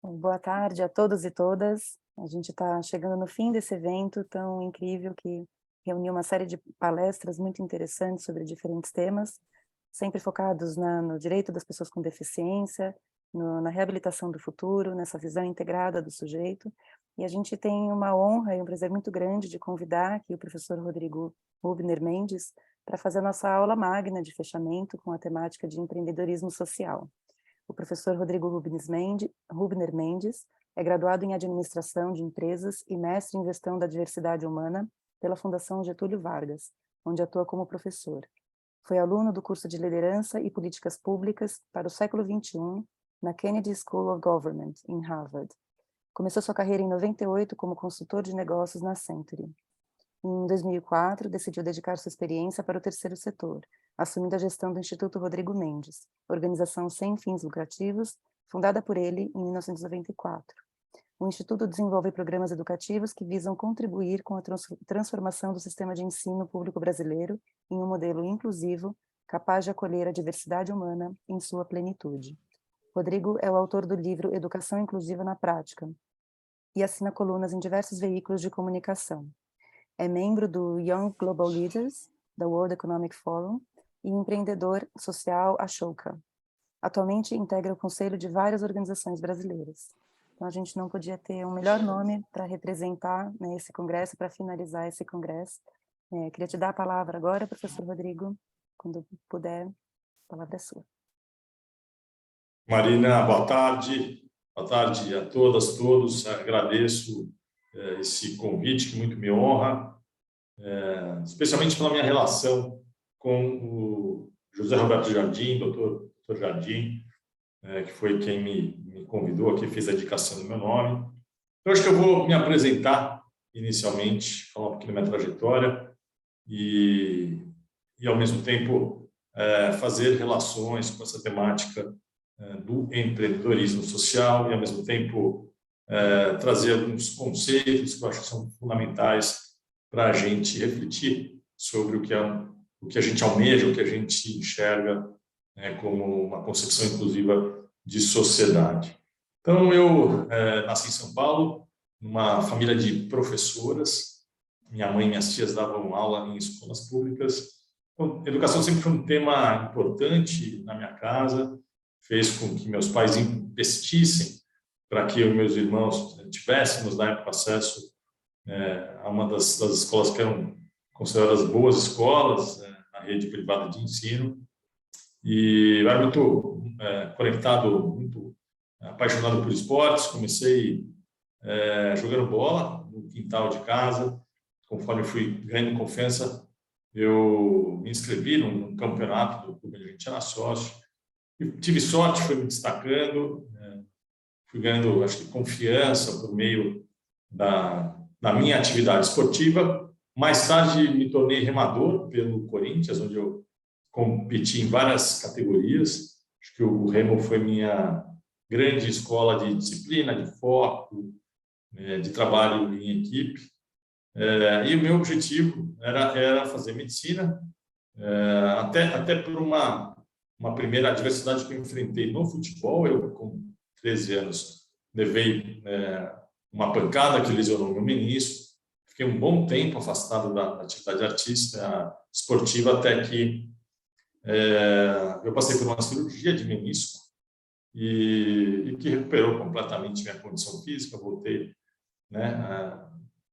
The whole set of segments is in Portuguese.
Bom, boa tarde a todos e todas. A gente está chegando no fim desse evento tão incrível que reuniu uma série de palestras muito interessantes sobre diferentes temas, sempre focados no direito das pessoas com deficiência, na reabilitação do futuro, nessa visão integrada do sujeito. E a gente tem uma honra e um prazer muito grande de convidar aqui o professor Rodrigo Hubner Mendes para fazer a nossa aula magna de fechamento com a temática de empreendedorismo social. O professor Rodrigo Hubner Mendes é graduado em Administração de Empresas e mestre em Gestão da Diversidade Humana pela Fundação Getúlio Vargas, onde atua como professor. Foi aluno do curso de Liderança e Políticas Públicas para o século XXI na Kennedy School of Government, em Harvard. Começou sua carreira em 98 como consultor de negócios na Century. Em 2004, decidiu dedicar sua experiência para o terceiro setor, assumindo a gestão do Instituto Rodrigo Mendes, organização sem fins lucrativos, fundada por ele em 1994. O Instituto desenvolve programas educativos que visam contribuir com a transformação do sistema de ensino público brasileiro em um modelo inclusivo, capaz de acolher a diversidade humana em sua plenitude. Rodrigo é o autor do livro Educação Inclusiva na Prática e assina colunas em diversos veículos de comunicação. É membro do Young Global Leaders, da World Economic Forum, e empreendedor social Ashoka. Atualmente integra o conselho de várias organizações brasileiras. Então, a gente não podia ter um melhor nome para representar, né, esse congresso, para finalizar esse congresso. Queria te dar a palavra agora, professor Rodrigo, quando puder, a palavra é sua. Marina, boa tarde. Boa tarde a todas, todos. Agradeço esse convite, que muito me honra, especialmente pela minha relação com o José Roberto Jardim, doutor Jardim, que foi quem me convidou aqui, fez a indicação do meu nome. Eu acho que eu vou me apresentar inicialmente, falar um pouquinho da minha trajetória e ao mesmo tempo, fazer relações com essa temática do empreendedorismo social e, ao mesmo tempo, trazer alguns conceitos que eu acho que são fundamentais para a gente refletir sobre o que a gente almeja, o que a gente enxerga como uma concepção inclusiva de sociedade. Então, eu nasci em São Paulo, numa família de professoras. Minha mãe e minhas tias davam aula em escolas públicas. Então, educação sempre foi um tema importante na minha casa, fez com que meus pais investissem para que eu e meus irmãos tivéssemos, na época, acesso a uma das escolas que eram consideradas boas escolas, na rede privada de ensino. E eu era muito conectado, muito apaixonado por esportes. Comecei jogando bola no quintal de casa. Conforme fui ganhando confiança, eu me inscrevi num campeonato do clube onde a gente era sócio. E tive sorte, fui me destacando, fui ganhando, acho que, confiança por meio da minha atividade esportiva. Mais tarde, me tornei remador pelo Corinthians, onde eu competi em várias categorias. Acho que o remo foi minha grande escola de disciplina, de foco, de trabalho em equipe. E o meu objetivo era fazer medicina, até por uma primeira adversidade que eu enfrentei no futebol. Eu, com 13 anos, levei uma pancada que lesionou meu menisco. Fiquei um bom tempo afastado da atividade artística, esportiva, até que eu passei por uma cirurgia de menisco e que recuperou completamente minha condição física. Voltei, né,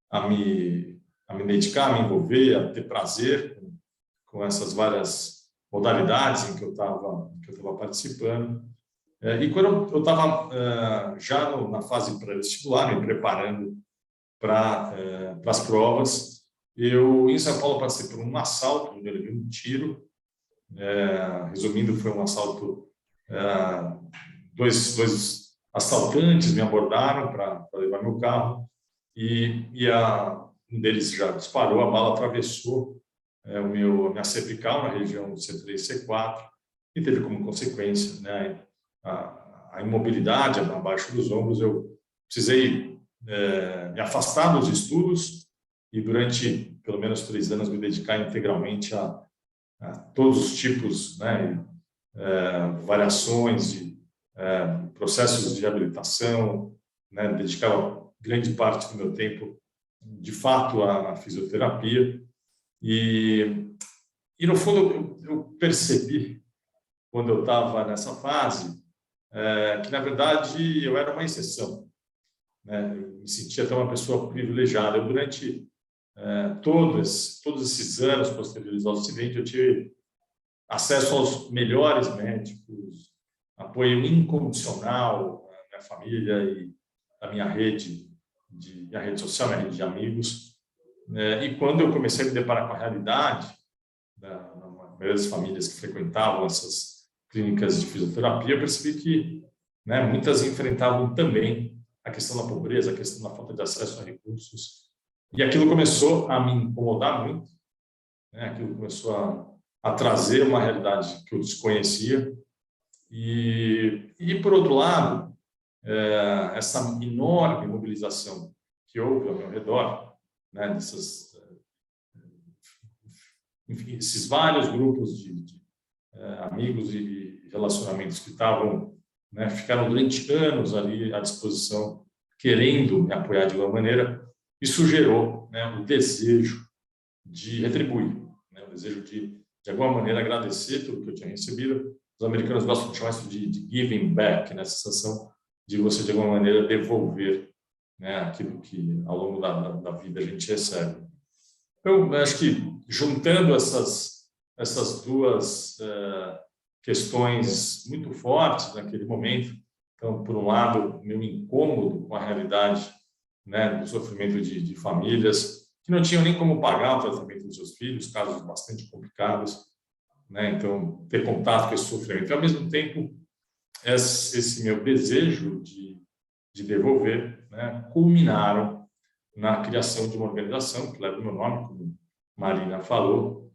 a me dedicar, a me envolver, a ter prazer com essas várias modalidades em que eu estava participando. E quando eu estava já na fase pré-vestibular, me preparando para as provas, eu, em São Paulo, passei por um assalto, onde eu levei um tiro. Resumindo, foi um assalto, dois assaltantes me abordaram para levar meu carro, e um deles já disparou, a bala atravessou a minha cervical, na região C3 e C4, e teve como consequência, né, a imobilidade abaixo dos ombros. Eu precisei me afastar dos estudos e, durante pelo menos 3 anos, me dedicar integralmente a todos os tipos, né, variações de processos de reabilitação, né, dedicava grande parte do meu tempo, de fato, à fisioterapia. E no fundo, eu percebi, quando eu estava nessa fase, que, na verdade, eu era uma exceção, né? Eu me sentia até uma pessoa privilegiada. Eu, durante todos esses anos posteriores ao acidente, eu tive acesso aos melhores médicos, apoio incondicional da minha família e da minha rede social, minha rede de amigos. E quando eu comecei a me deparar com a realidade da maioria das famílias que frequentavam essas clínicas de fisioterapia, eu percebi que, né, muitas enfrentavam também a questão da pobreza, a questão da falta de acesso a recursos. E aquilo começou a me incomodar muito, né? Aquilo começou a trazer uma realidade que eu desconhecia. E por outro lado, essa enorme mobilização que houve ao meu redor, né, enfim, esses vários grupos de amigos e relacionamentos que estavam, né, ficaram durante anos ali à disposição, querendo me apoiar de alguma maneira, isso gerou, né, o desejo de retribuir, né, o desejo de alguma maneira agradecer tudo que eu tinha recebido. Os americanos gostam de chamar isso de giving back, né, a sensação de você de alguma maneira devolver, né, aquilo que ao longo da vida a gente recebe. Eu acho que juntando essas duas questões muito fortes naquele momento, então, por um lado, meu incômodo com a realidade, né, do sofrimento de famílias que não tinham nem como pagar o tratamento dos seus filhos, casos bastante complicados, né, então ter contato com esse sofrimento. E, ao mesmo tempo, esse meu desejo de devolver, né, culminaram na criação de uma organização que leva o meu nome, como Marina falou,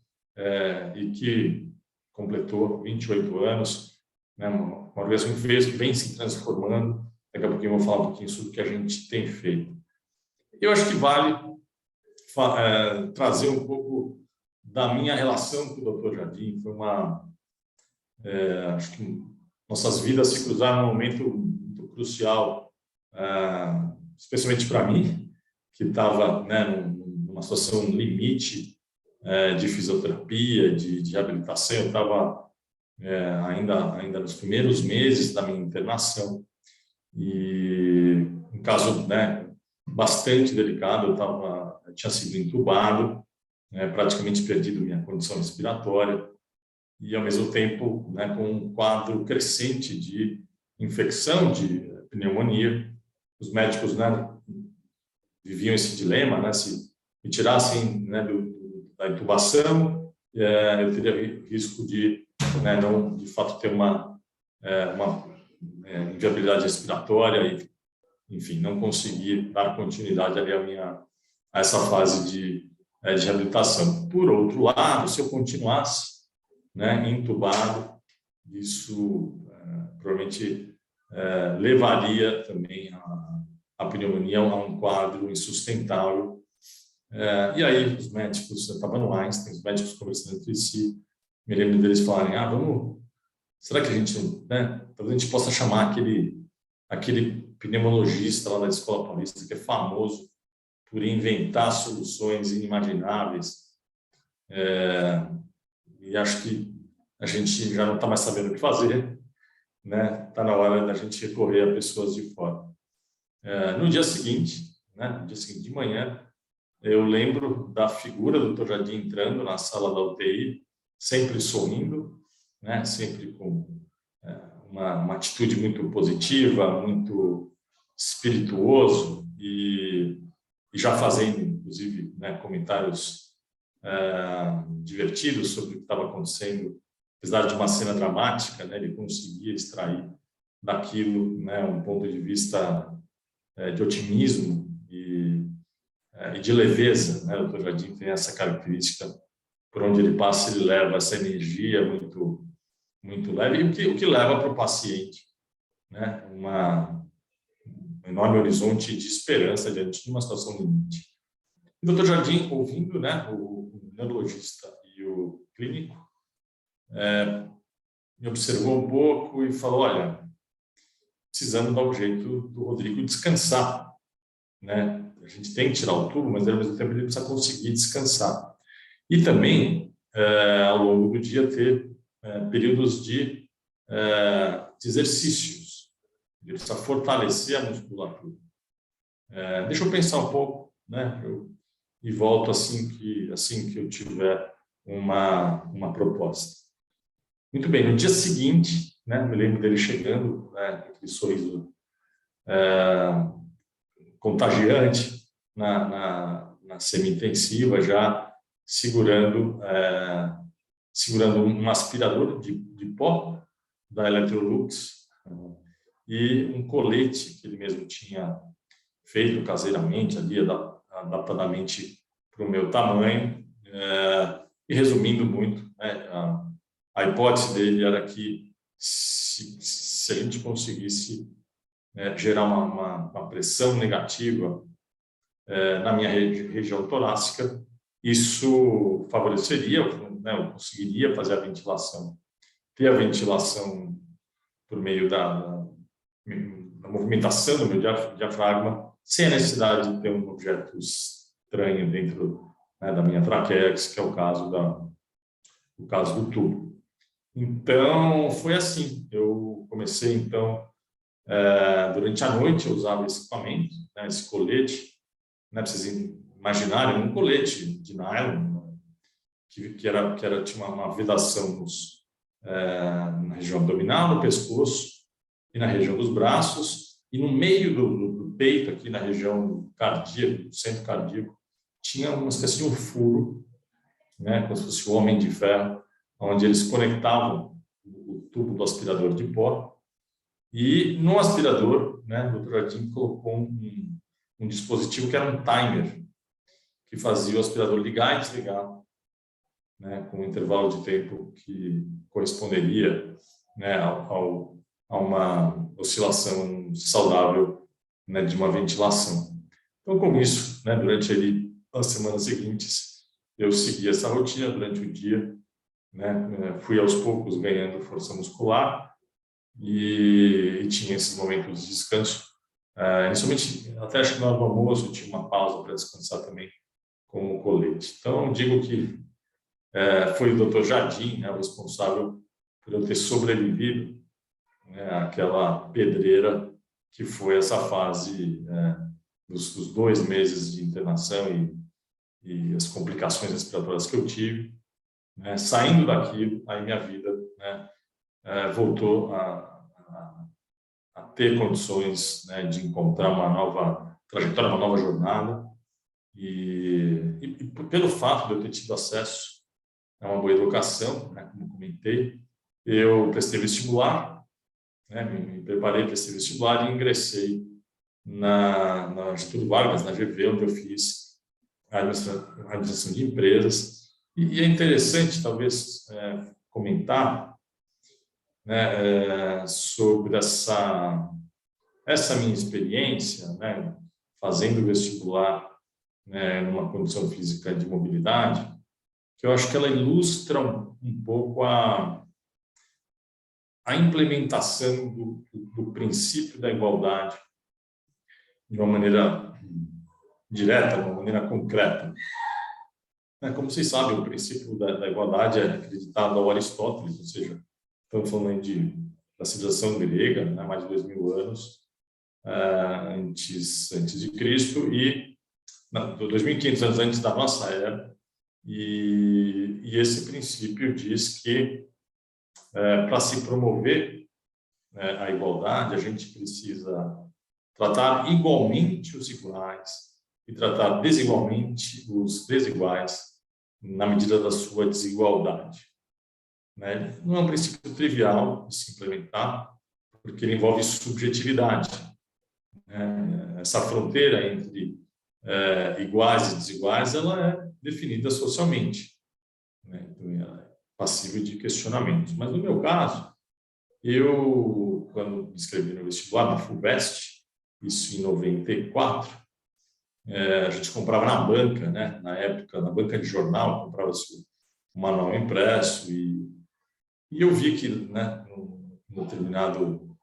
e que completou 28 anos, né, uma organização que vem se transformando. Daqui a pouquinho eu vou falar um pouquinho sobre o que a gente tem feito. Eu acho que vale trazer um pouco da minha relação com o Dr. Jardim. Foi acho que nossas vidas se cruzaram num momento muito crucial, especialmente para mim, que estava, né, numa situação limite de fisioterapia, de reabilitação. Eu estava ainda nos primeiros meses da minha internação e um caso, né, bastante delicado. Eu tinha sido entubado, né, praticamente perdido minha condição respiratória e, ao mesmo tempo, né, com um quadro crescente de infecção, de pneumonia. Os médicos, né, viviam esse dilema, né, se me tirassem, né, da intubação, eu teria risco de, né, não, de fato, ter uma inviabilidade respiratória e, enfim, não conseguir dar continuidade ali a essa fase de reabilitação. Por outro lado, se eu continuasse, né, entubado, isso provavelmente levaria também a pneumonia a um quadro insustentável. E aí os médicos, eu estava no Einstein, os médicos conversando entre si, me lembro deles falarem, será que a gente, né, talvez a gente possa chamar aquele pneumologista lá da Escola Paulista, que é famoso por inventar soluções inimagináveis, e acho que a gente já não está mais sabendo o que fazer, né? Está na hora da gente recorrer a pessoas de fora. No dia seguinte, né, de manhã, eu lembro da figura do Dr. Jardim entrando na sala da UTI, sempre sorrindo, né, sempre com uma atitude muito positiva, muito espirituoso e já fazendo, inclusive, né, comentários divertidos sobre o que estava acontecendo. Apesar de uma cena dramática, né, ele conseguia extrair daquilo, né, um ponto de vista de otimismo e de leveza, né? O Dr. Jardim tem essa característica, por onde ele passa, ele leva essa energia muito, muito leve, e o que leva para o paciente, né, um enorme horizonte de esperança diante de uma situação limite. E o Dr. Jardim, ouvindo, né, o neurologista e o clínico, me observou um pouco e falou: olha, precisamos dar o jeito do Rodrigo descansar, né? A gente tem que tirar o tubo, mas ao mesmo tempo ele precisa conseguir descansar. E também, ao longo do dia, ter períodos de exercícios. Ele precisa fortalecer a musculatura. Deixa eu pensar um pouco, né? E volto assim que eu tiver uma proposta. Muito bem, no dia seguinte, né, me lembro dele chegando, né, aquele sorriso contagiante na semi-intensiva, já segurando um aspirador de pó da Electrolux e um colete que ele mesmo tinha feito caseiramente, ali adaptadamente para o meu tamanho. E resumindo muito, né, a hipótese dele era que se a gente conseguisse gerar uma pressão negativa na minha região torácica, isso favoreceria, né, eu conseguiria fazer a ventilação, ter a ventilação por meio da movimentação do meu diafragma, sem a necessidade de ter um objeto estranho dentro, né, da minha traqueia, que é o caso do tubo. Então, foi assim. Eu comecei, então, durante a noite, eu usava esse equipamento, né, esse colete, né, para vocês imaginarem, um colete de nylon, que tinha uma vedação na região abdominal, no pescoço e na região dos braços, e no meio do peito, aqui na região cardíaca, do centro cardíaco, tinha uma espécie de um furo, né, como se fosse o homem de ferro, onde eles conectavam o tubo do aspirador de pó. E no aspirador, né, o Dr. Jardim colocou um dispositivo que era um timer, que fazia o aspirador ligar e desligar, né, com um intervalo de tempo que corresponderia, né, a uma oscilação saudável, né, de uma ventilação. Então, com isso, né, durante as semanas seguintes, eu segui essa rotina durante o dia, né, fui aos poucos ganhando força muscular e tinha esses momentos de descanso. Inicialmente, até acho que na hora do almoço tinha uma pausa para descansar também com o colete. Então, digo que foi o Dr. Jardim, né, o responsável por eu ter sobrevivido, né, àquela pedreira que foi essa fase dos 2 meses de internação e as complicações respiratórias que eu tive. Né, saindo daquilo, aí minha vida, né, voltou a ter condições, né, de encontrar uma nova trajetória, uma nova jornada. E pelo fato de eu ter tido acesso a uma boa educação, né, como comentei, eu prestei vestibular, né, me preparei para esse vestibular e ingressei na Getúlio Vargas, na GV, onde eu fiz a administração de empresas. E é interessante, talvez, comentar, né, sobre essa minha experiência, né, fazendo vestibular, né, numa condição física de mobilidade, que eu acho que ela ilustra um pouco a implementação do princípio da igualdade de uma maneira direta, de uma maneira concreta. Como vocês sabem, o princípio da igualdade é acreditado ao Aristóteles, ou seja, estamos falando da civilização grega, né, mais de 2000 anos antes de Cristo, e 2500 anos antes da nossa era. E esse princípio diz que para se promover a igualdade, a gente precisa tratar igualmente os iguais e tratar desigualmente os desiguais na medida da sua desigualdade. Né? Não é um princípio trivial de se implementar, porque ele envolve subjetividade. Né? Essa fronteira entre iguais e desiguais, ela é definida socialmente, né? Então, ela é passível de questionamentos. Mas, no meu caso, eu, quando me inscrevi no vestibular, na FUVEST, isso em 94, a gente comprava na banca, né? Na época, na banca de jornal, comprava-se um manual impresso e eu vi que, né, num determinado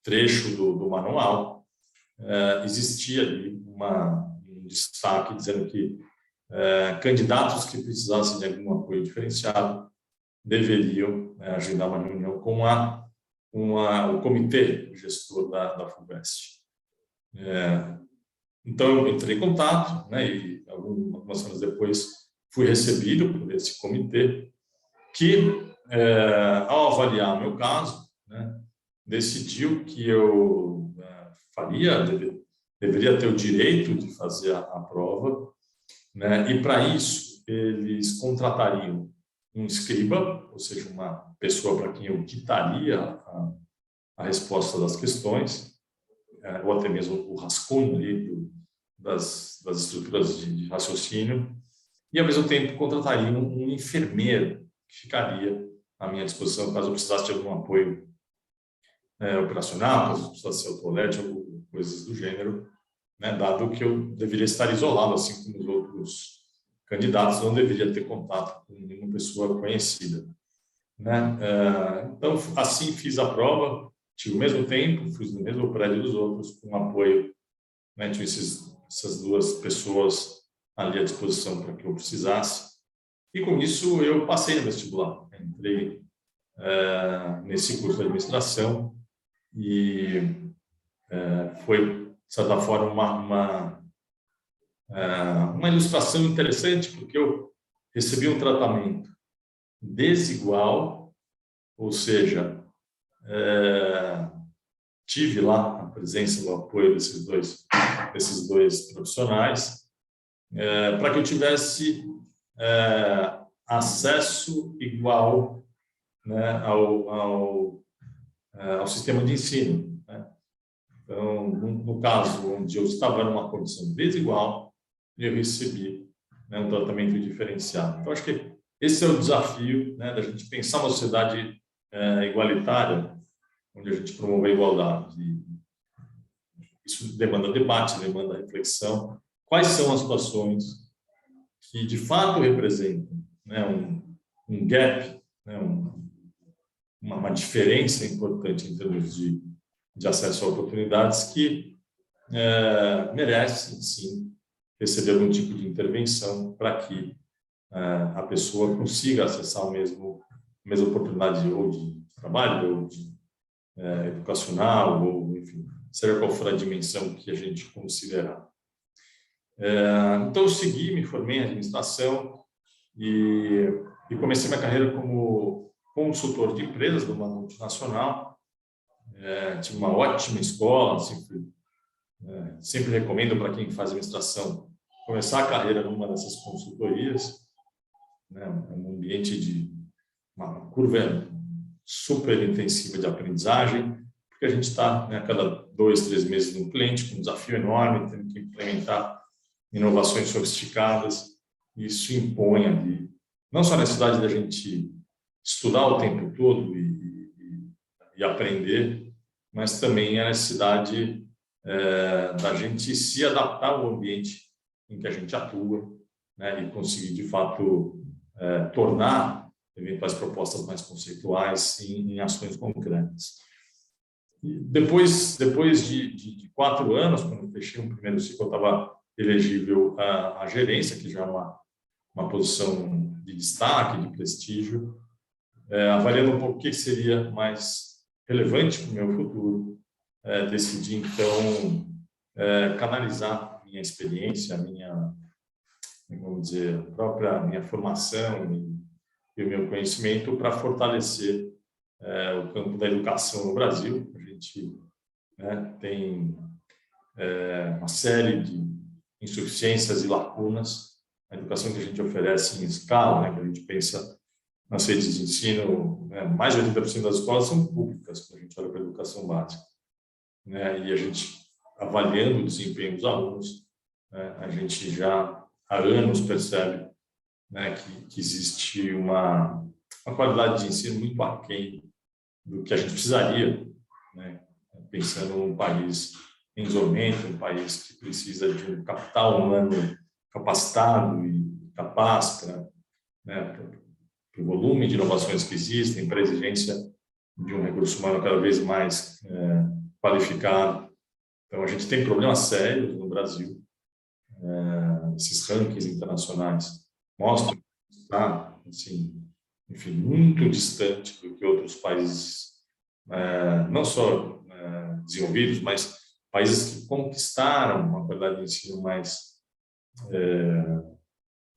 trecho do manual, existia ali um destaque dizendo que candidatos que precisassem de algum apoio diferenciado deveriam agendar uma reunião com o comitê gestor da FUVEST. Então, eu entrei em contato, né, e algumas semanas depois fui recebido por esse comitê que, ao avaliar o meu caso, né, decidiu que eu deveria ter o direito de fazer a prova, né, e para isso eles contratariam um escriba, ou seja, uma pessoa para quem eu ditaria a resposta das questões, ou até mesmo o rascunho ali das estruturas de raciocínio, e ao mesmo tempo contrataria um enfermeiro que ficaria à minha disposição caso eu precisasse de algum apoio operacional, caso eu precisasse ser autolete ou coisas do gênero, né, dado que eu deveria estar isolado, assim como os outros candidatos, não deveria ter contato com nenhuma pessoa conhecida, né? Então, assim fiz a prova, tive o mesmo tempo, fiz no mesmo prédio dos outros, com apoio, né, tinha essas duas pessoas ali à disposição para que eu precisasse, e com isso eu passei no vestibular, entrei nesse curso de administração e foi, de certa forma, uma ilustração interessante, porque eu recebi um tratamento desigual, ou seja, tive lá a presença do apoio desses dois profissionais, para que eu tivesse acesso igual, né, ao sistema de ensino, né? Então, no caso onde eu estava numa condição desigual, eu recebi, né, um tratamento diferenciado. Então, acho que esse é o desafio, né, da gente pensar uma sociedade igualitária, onde a gente promove a igualdade. E isso demanda debate, demanda reflexão. Quais são as situações que, de fato, representam, né, um gap, né, uma diferença importante em termos de acesso a oportunidades que merecem, sim, receber algum tipo de intervenção para que a pessoa consiga acessar a mesma oportunidade ou de trabalho, ou de educacional, ou, enfim, seja qual for a dimensão que a gente considerar. Então, eu segui, me formei em administração e comecei minha carreira como consultor de empresas de uma multinacional. Tive uma ótima escola, sempre recomendo para quem faz administração começar a carreira numa dessas consultorias, né, um ambiente de uma curva super intensiva de aprendizagem, porque a gente está, né, a cada 2, 3 meses num cliente com um desafio enorme, tendo que implementar inovações sofisticadas, e isso impõe ali, não só a necessidade da gente estudar o tempo todo e aprender, mas também a necessidade da gente se adaptar ao ambiente em que a gente atua, né, e conseguir, de fato, tornar eventuais propostas mais conceituais em ações concretas. E depois de 4 anos, quando eu fechei um primeiro ciclo, eu estava elegível à gerência, que já é uma posição de destaque, de prestígio, avaliando um pouco o que seria mais relevante para o meu futuro, decidi, então, canalizar minha experiência, vamos dizer, a própria minha formação e o meu conhecimento para fortalecer o campo da educação no Brasil. A gente, né, tem uma série de insuficiências e lacunas. A educação que a gente oferece em escala, né, que a gente pensa nas redes de ensino, né, mais de 80% das escolas são públicas, quando a gente olha para a educação básica, né, e a gente, avaliando o desempenho dos alunos, né, a gente já há anos percebe, né, que existe uma qualidade de ensino muito aquém do que a gente precisaria, né, pensando num país em desenvolvimento, um país que precisa de um capital humano capacitado e capaz para o volume de inovações que existem, para a exigência de um recurso humano cada vez mais qualificado. Então, a gente tem problemas sérios no Brasil. Esses rankings internacionais mostram que está, assim, enfim, muito distante do que outros países, não só desenvolvidos, mas países que conquistaram uma qualidade de ensino mais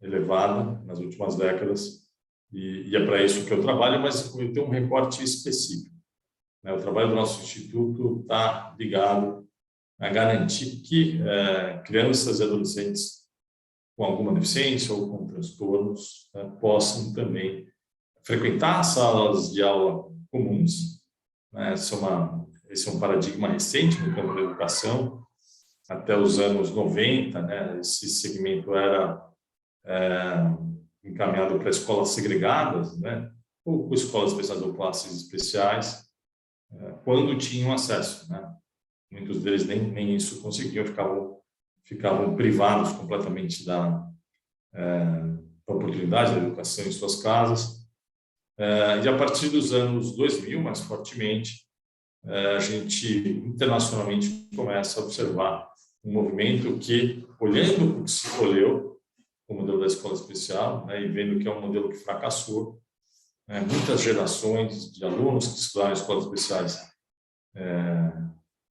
elevada nas últimas décadas. E é para isso que eu trabalho, mas eu tenho um recorte específico. O trabalho do nosso instituto está ligado a garantir que crianças e adolescentes com alguma deficiência ou com transtornos possam também frequentar salas de aula comuns. Esse é um paradigma recente no campo da educação. Até os anos 90, esse segmento era encaminhado para escolas segregadas, ou escolas especiais ou classes especiais, quando tinham acesso. Muitos deles nem isso conseguiam, ficavam privados completamente da oportunidade da educação em suas casas. E a partir dos anos 2000, mais fortemente, a gente internacionalmente começa a observar um movimento que, olhando para o que se escolheu, o modelo da escola especial, e vendo que é um modelo que fracassou, muitas gerações de alunos que estudaram em escolas especiais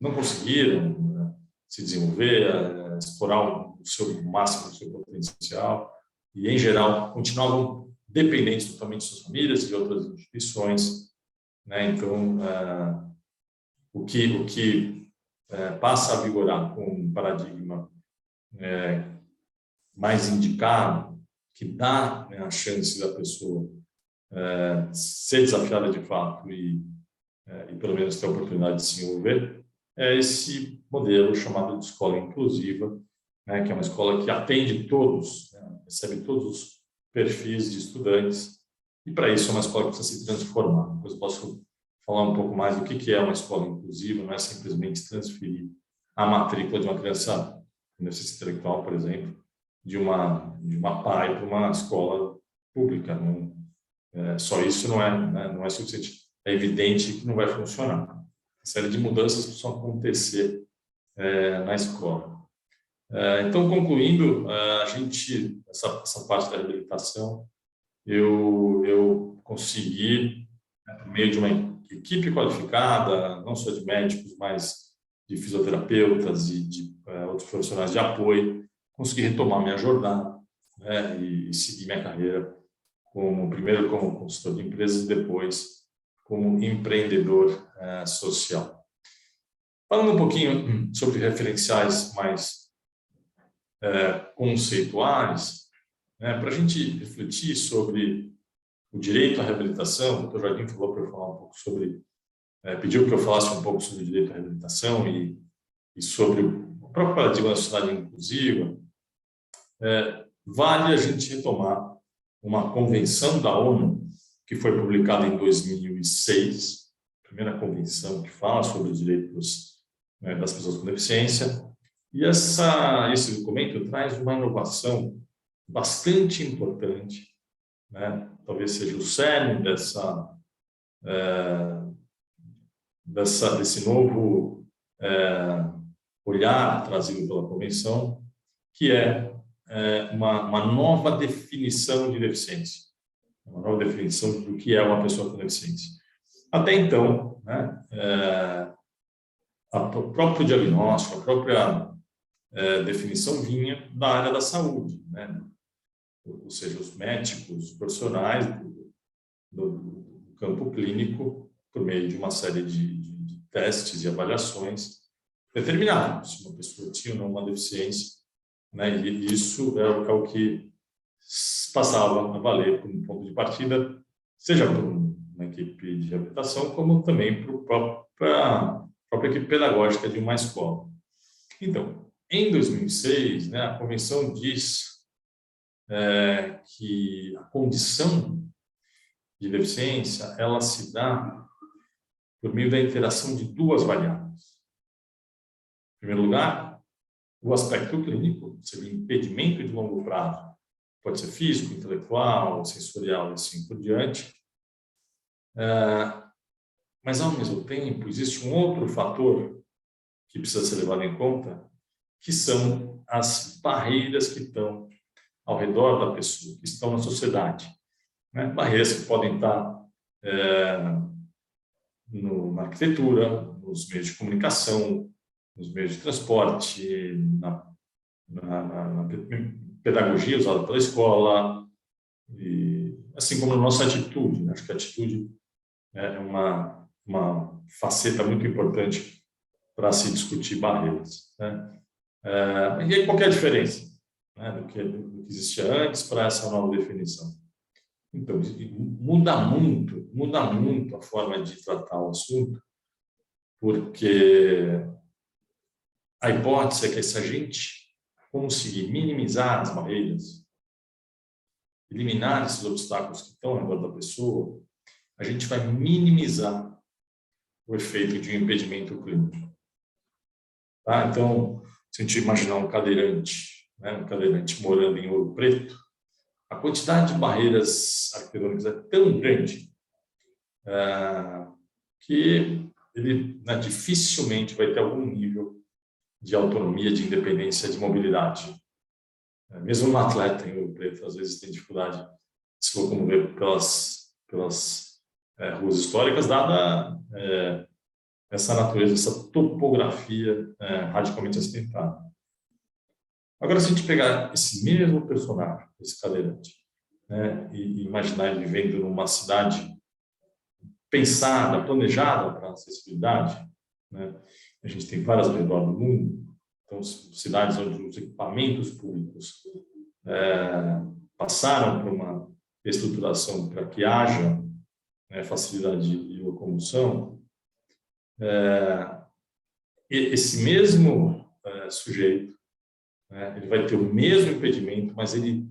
não conseguiram se desenvolver, explorar o seu máximo, o seu potencial, e, em geral, continuavam dependentes totalmente de suas famílias e de outras instituições. Então, o que passa a vigorar com um paradigma mais indicado, que dá a chance da pessoa ser desafiada de fato e pelo menos ter a oportunidade de se envolver, é esse modelo chamado de escola inclusiva, que é uma escola que atende todos, recebe todos os perfis de estudantes, e para isso é uma escola que precisa se transformar. Depois eu posso falar um pouco mais do que é uma escola inclusiva. Não é simplesmente transferir a matrícula de uma criança com deficiência intelectual, por exemplo, de uma PAI para uma escola pública. Só isso não é suficiente. É evidente que não vai funcionar. Uma série de mudanças precisam acontecer na escola. Então, concluindo, essa parte da reabilitação, eu consegui, por meio de uma equipe qualificada, não só de médicos, mas de fisioterapeutas e de outros profissionais de apoio, consegui retomar minha jornada e seguir minha carreira primeiro como consultor de empresas e depois como empreendedor social. Falando um pouquinho sobre referenciais mais conceituais, para a gente refletir sobre o direito à reabilitação, o Dr. Jardim falou para eu falar um pouco sobre, pediu que eu falasse um pouco sobre o direito à reabilitação e sobre o próprio paradigma da sociedade inclusiva. Vale a gente retomar uma convenção da ONU que foi publicada em 2006, a primeira convenção que fala sobre os direitos das pessoas com deficiência. E esse documento traz uma inovação bastante importante, talvez seja o cerne desse novo olhar trazido pela convenção, que é uma nova definição de deficiência, uma nova definição do que é uma pessoa com deficiência. Até então, o próprio diagnóstico, a própria definição vinha da área da saúde, ou seja, os médicos, os profissionais do campo clínico, por meio de uma série de testes e avaliações, determinavam se uma pessoa tinha ou não uma deficiência, e isso é o que passava a valer como ponto de partida, seja para uma equipe de reabilitação, como também para a própria equipe pedagógica de uma escola. Então, em 2006, a Convenção diz que a condição de deficiência ela se dá por meio da interação de duas variáveis. Em primeiro lugar, o aspecto clínico, seria impedimento de longo prazo, pode ser físico, intelectual, sensorial e assim por diante. Mas, ao mesmo tempo, existe um outro fator que precisa ser levado em conta, que são as barreiras que estão ao redor da pessoa, que estão na sociedade. Né? Barreiras que podem estar na arquitetura, nos meios de comunicação, nos meios de transporte, na pedagogia usada pela escola, e, assim como na nossa atitude. Né? Acho que a atitude é uma faceta muito importante para se discutir barreiras. Né? E aí, qual é a diferença, né, do que existia antes para essa nova definição? Então, muda muito a forma de tratar o assunto, porque a hipótese é que se a gente conseguir minimizar as barreiras, eliminar esses obstáculos que estão ao redor da pessoa, a gente vai minimizar o efeito de um impedimento clínico. Tá? Então, se a gente imaginar um cadeirante, né, morando em Ouro Preto, a quantidade de barreiras arquitetônicas é tão grande que ele, né, dificilmente vai ter algum nível de autonomia, de independência, de mobilidade. Mesmo um atleta em Ouro Preto, às vezes, tem dificuldade de se locomover pelas ruas históricas, dada essa natureza, essa topografia radicalmente acidentada. Agora, se a gente pegar esse mesmo personagem, esse cadeirante, né, e imaginar ele vivendo numa cidade pensada, planejada para a acessibilidade, né, a gente tem várias ao redor do mundo, então cidades onde os equipamentos públicos passaram por uma estruturação para que haja, né, facilidade de locomoção. Esse mesmo sujeito, ele vai ter o mesmo impedimento, mas ele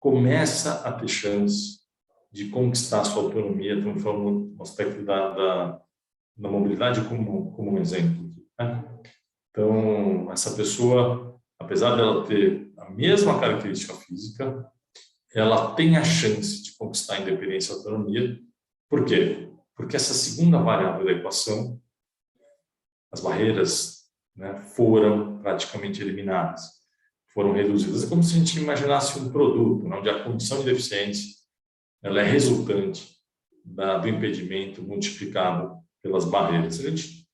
começa a ter chance de conquistar sua autonomia. Estamos falando um aspecto da mobilidade como um exemplo. Né? Então, essa pessoa, apesar dela ter a mesma característica física, ela tem a chance de conquistar a independência e a autonomia. Por quê? Porque essa segunda variável da equação, as barreiras, né, foram praticamente eliminadas, foram reduzidas. É como se a gente imaginasse um produto, né, onde a condição de deficiência ela é resultante do impedimento multiplicado pelas barreiras. Se a gente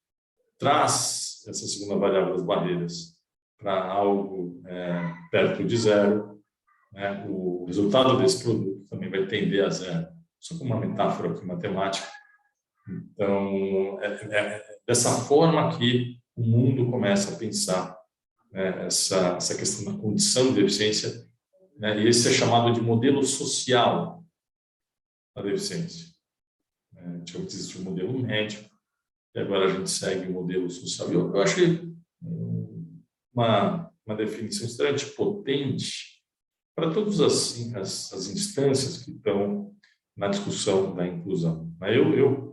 traz essa segunda variável das barreiras para algo perto de zero, né, o resultado desse produto também vai tender a zero. Só como uma metáfora aqui matemática. Então, dessa forma que o mundo começa a pensar, né, essa questão da condição de deficiência, né, e esse é chamado de modelo social da deficiência. Antes existia o modelo médico, e agora a gente segue o modelo social. Eu achei uma definição extremamente potente para todas as instâncias que estão na discussão da inclusão. Eu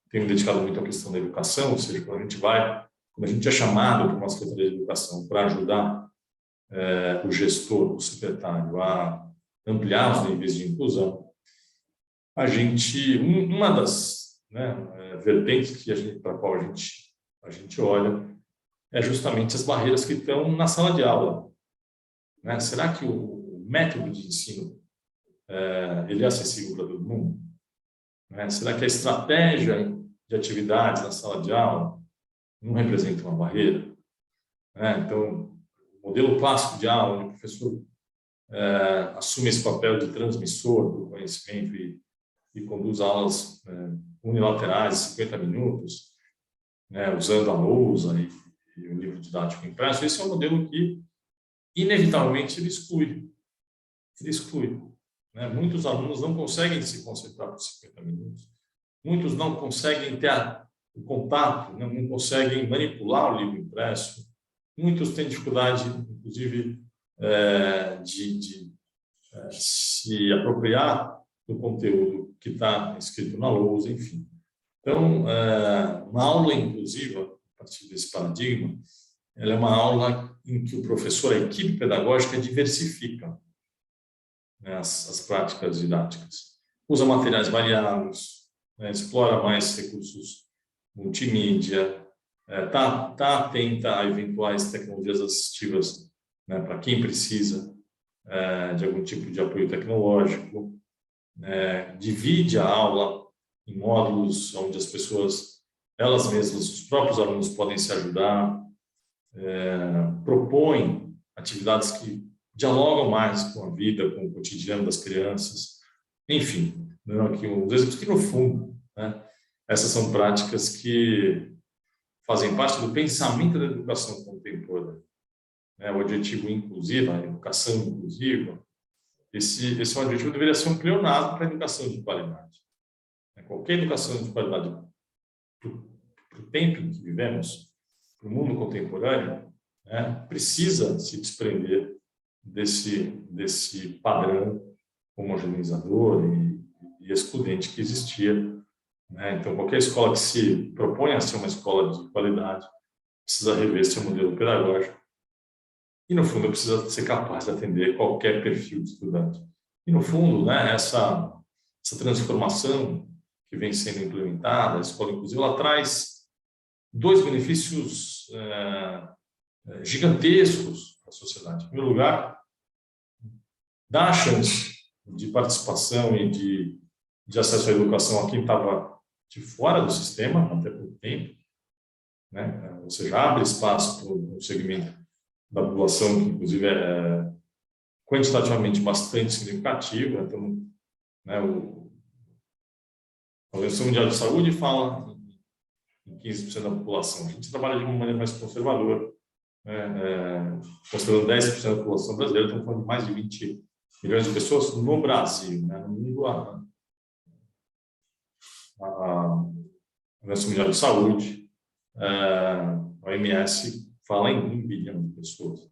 tenho me dedicado muito à questão da educação, ou seja, quando a gente é chamado por uma Secretaria de Educação para ajudar o gestor, o secretário, a ampliar os níveis de inclusão, uma das, né, vertentes para a qual a gente olha é justamente as barreiras que estão na sala de aula. Né? Será que o método de ensino ele é acessível para todo mundo? Né? Será que a estratégia de atividades na sala de aula não representa uma barreira? Né? Então, o modelo clássico de aula, onde o professor assume esse papel de transmissor do conhecimento e conduz aulas unilaterais, 50 minutos, né, usando a lousa e o livro didático impresso, esse é um modelo que, inevitavelmente, ele exclui. Né? Muitos alunos não conseguem se concentrar por 50 minutos, muitos não conseguem ter o contato, né? Não conseguem manipular o livro impresso, muitos têm dificuldade, inclusive, de se apropriar do conteúdo que está escrito na lousa, enfim. Então, uma aula inclusiva, a partir desse paradigma, ela é uma aula em que o professor, a equipe pedagógica, diversifica, né, as práticas didáticas. Usa materiais variados, né, explora mais recursos multimídia, tá atenta a eventuais tecnologias assistivas, né, para quem precisa de algum tipo de apoio tecnológico, divide a aula em módulos onde as pessoas, elas mesmas, os próprios alunos podem se ajudar, propõe atividades que dialogam mais com a vida, com o cotidiano das crianças, enfim, né, aqui uns exemplos que no fundo, né, essas são práticas que fazem parte do pensamento da educação contemporânea. O objetivo inclusivo, a educação inclusiva, esse objetivo deveria ser um pleonasmo para a educação de qualidade. Qualquer educação de qualidade para o tempo em que vivemos, para o mundo contemporâneo, precisa se desprender desse padrão homogeneizador e excludente que existia. Então, qualquer escola que se propõe a ser uma escola de qualidade precisa rever seu modelo pedagógico e, no fundo, precisa ser capaz de atender qualquer perfil de estudante. E, no fundo, essa transformação que vem sendo implementada, a escola inclusiva, ela traz dois benefícios gigantescos para a sociedade. Em primeiro lugar, dá a chance de participação e de acesso à educação a quem estava de fora do sistema, até pouco tempo, ou seja, abre espaço para um segmento da população que, inclusive, é quantitativamente bastante significativo. Então, a Organização Mundial de Saúde fala em 15% da população. A gente trabalha de uma maneira mais conservadora, considerando 10% da população brasileira, estamos falando de mais de 20 milhões de pessoas no Brasil. No mundo, a Organização Mundial de Saúde, a OMS, fala em 1 bilhão de pessoas.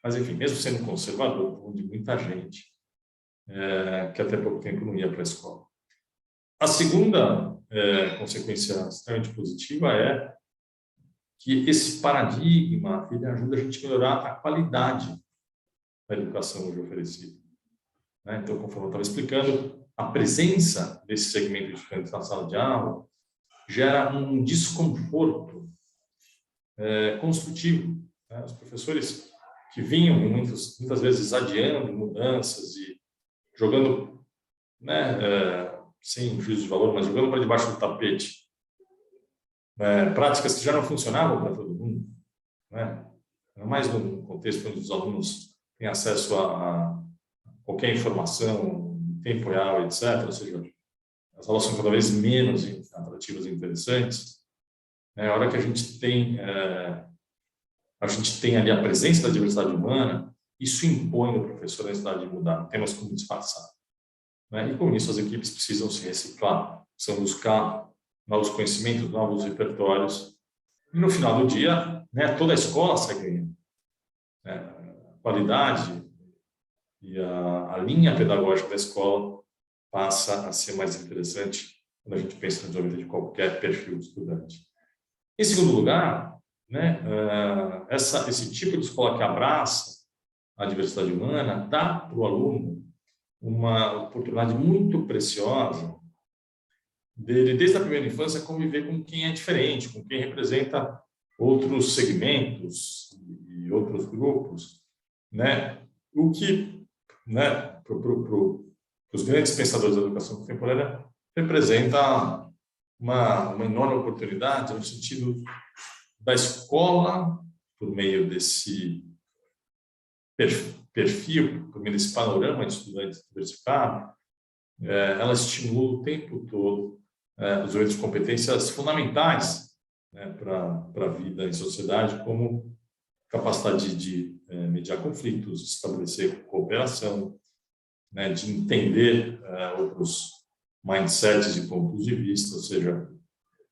Mas, enfim, mesmo sendo conservador, falando de muita gente que até pouco tempo não ia para a escola. A segunda consequência extremamente positiva é que esse paradigma ele ajuda a gente a melhorar a qualidade da educação hoje oferecida. Então, conforme eu estava explicando, a presença desse segmento de estudantes na sala de aula gera um desconforto construtivo. Os professores que vinham muitas vezes adiando mudanças e jogando, sem juízo de valor, mas jogando para debaixo do tapete práticas que já não funcionavam para todo mundo, mais no contexto onde os alunos têm acesso a qualquer informação em tempo real, etc. Ou seja, as aulas são cada vez menos atrativas e interessantes. A hora que a gente tem ali a presença da diversidade humana, isso impõe no professor a necessidade de mudar, não tem mais como disfarçar. E com isso as equipes precisam se reciclar, precisam buscar novos conhecimentos, novos repertórios. E no final do dia, toda a escola sai ganhando. A qualidade e a linha pedagógica da escola passa a ser mais interessante quando a gente pensa no desenvolvimento de qualquer perfil de estudante. Em segundo lugar, esse tipo de escola que abraça a diversidade humana dá para o aluno uma oportunidade muito preciosa dele, desde a primeira infância, conviver com quem é diferente, com quem representa outros segmentos e outros grupos, o que, para os grandes pensadores da educação contemporânea, representa uma enorme oportunidade no sentido da escola, por meio desse perfil, por meio desse panorama de estudantes diversificado, ela estimula o tempo todo os desenvolvimento de competências fundamentais para a vida em sociedade, como capacidade de mediar conflitos, estabelecer cooperação, de entender outros mindsets e pontos de vista, ou seja,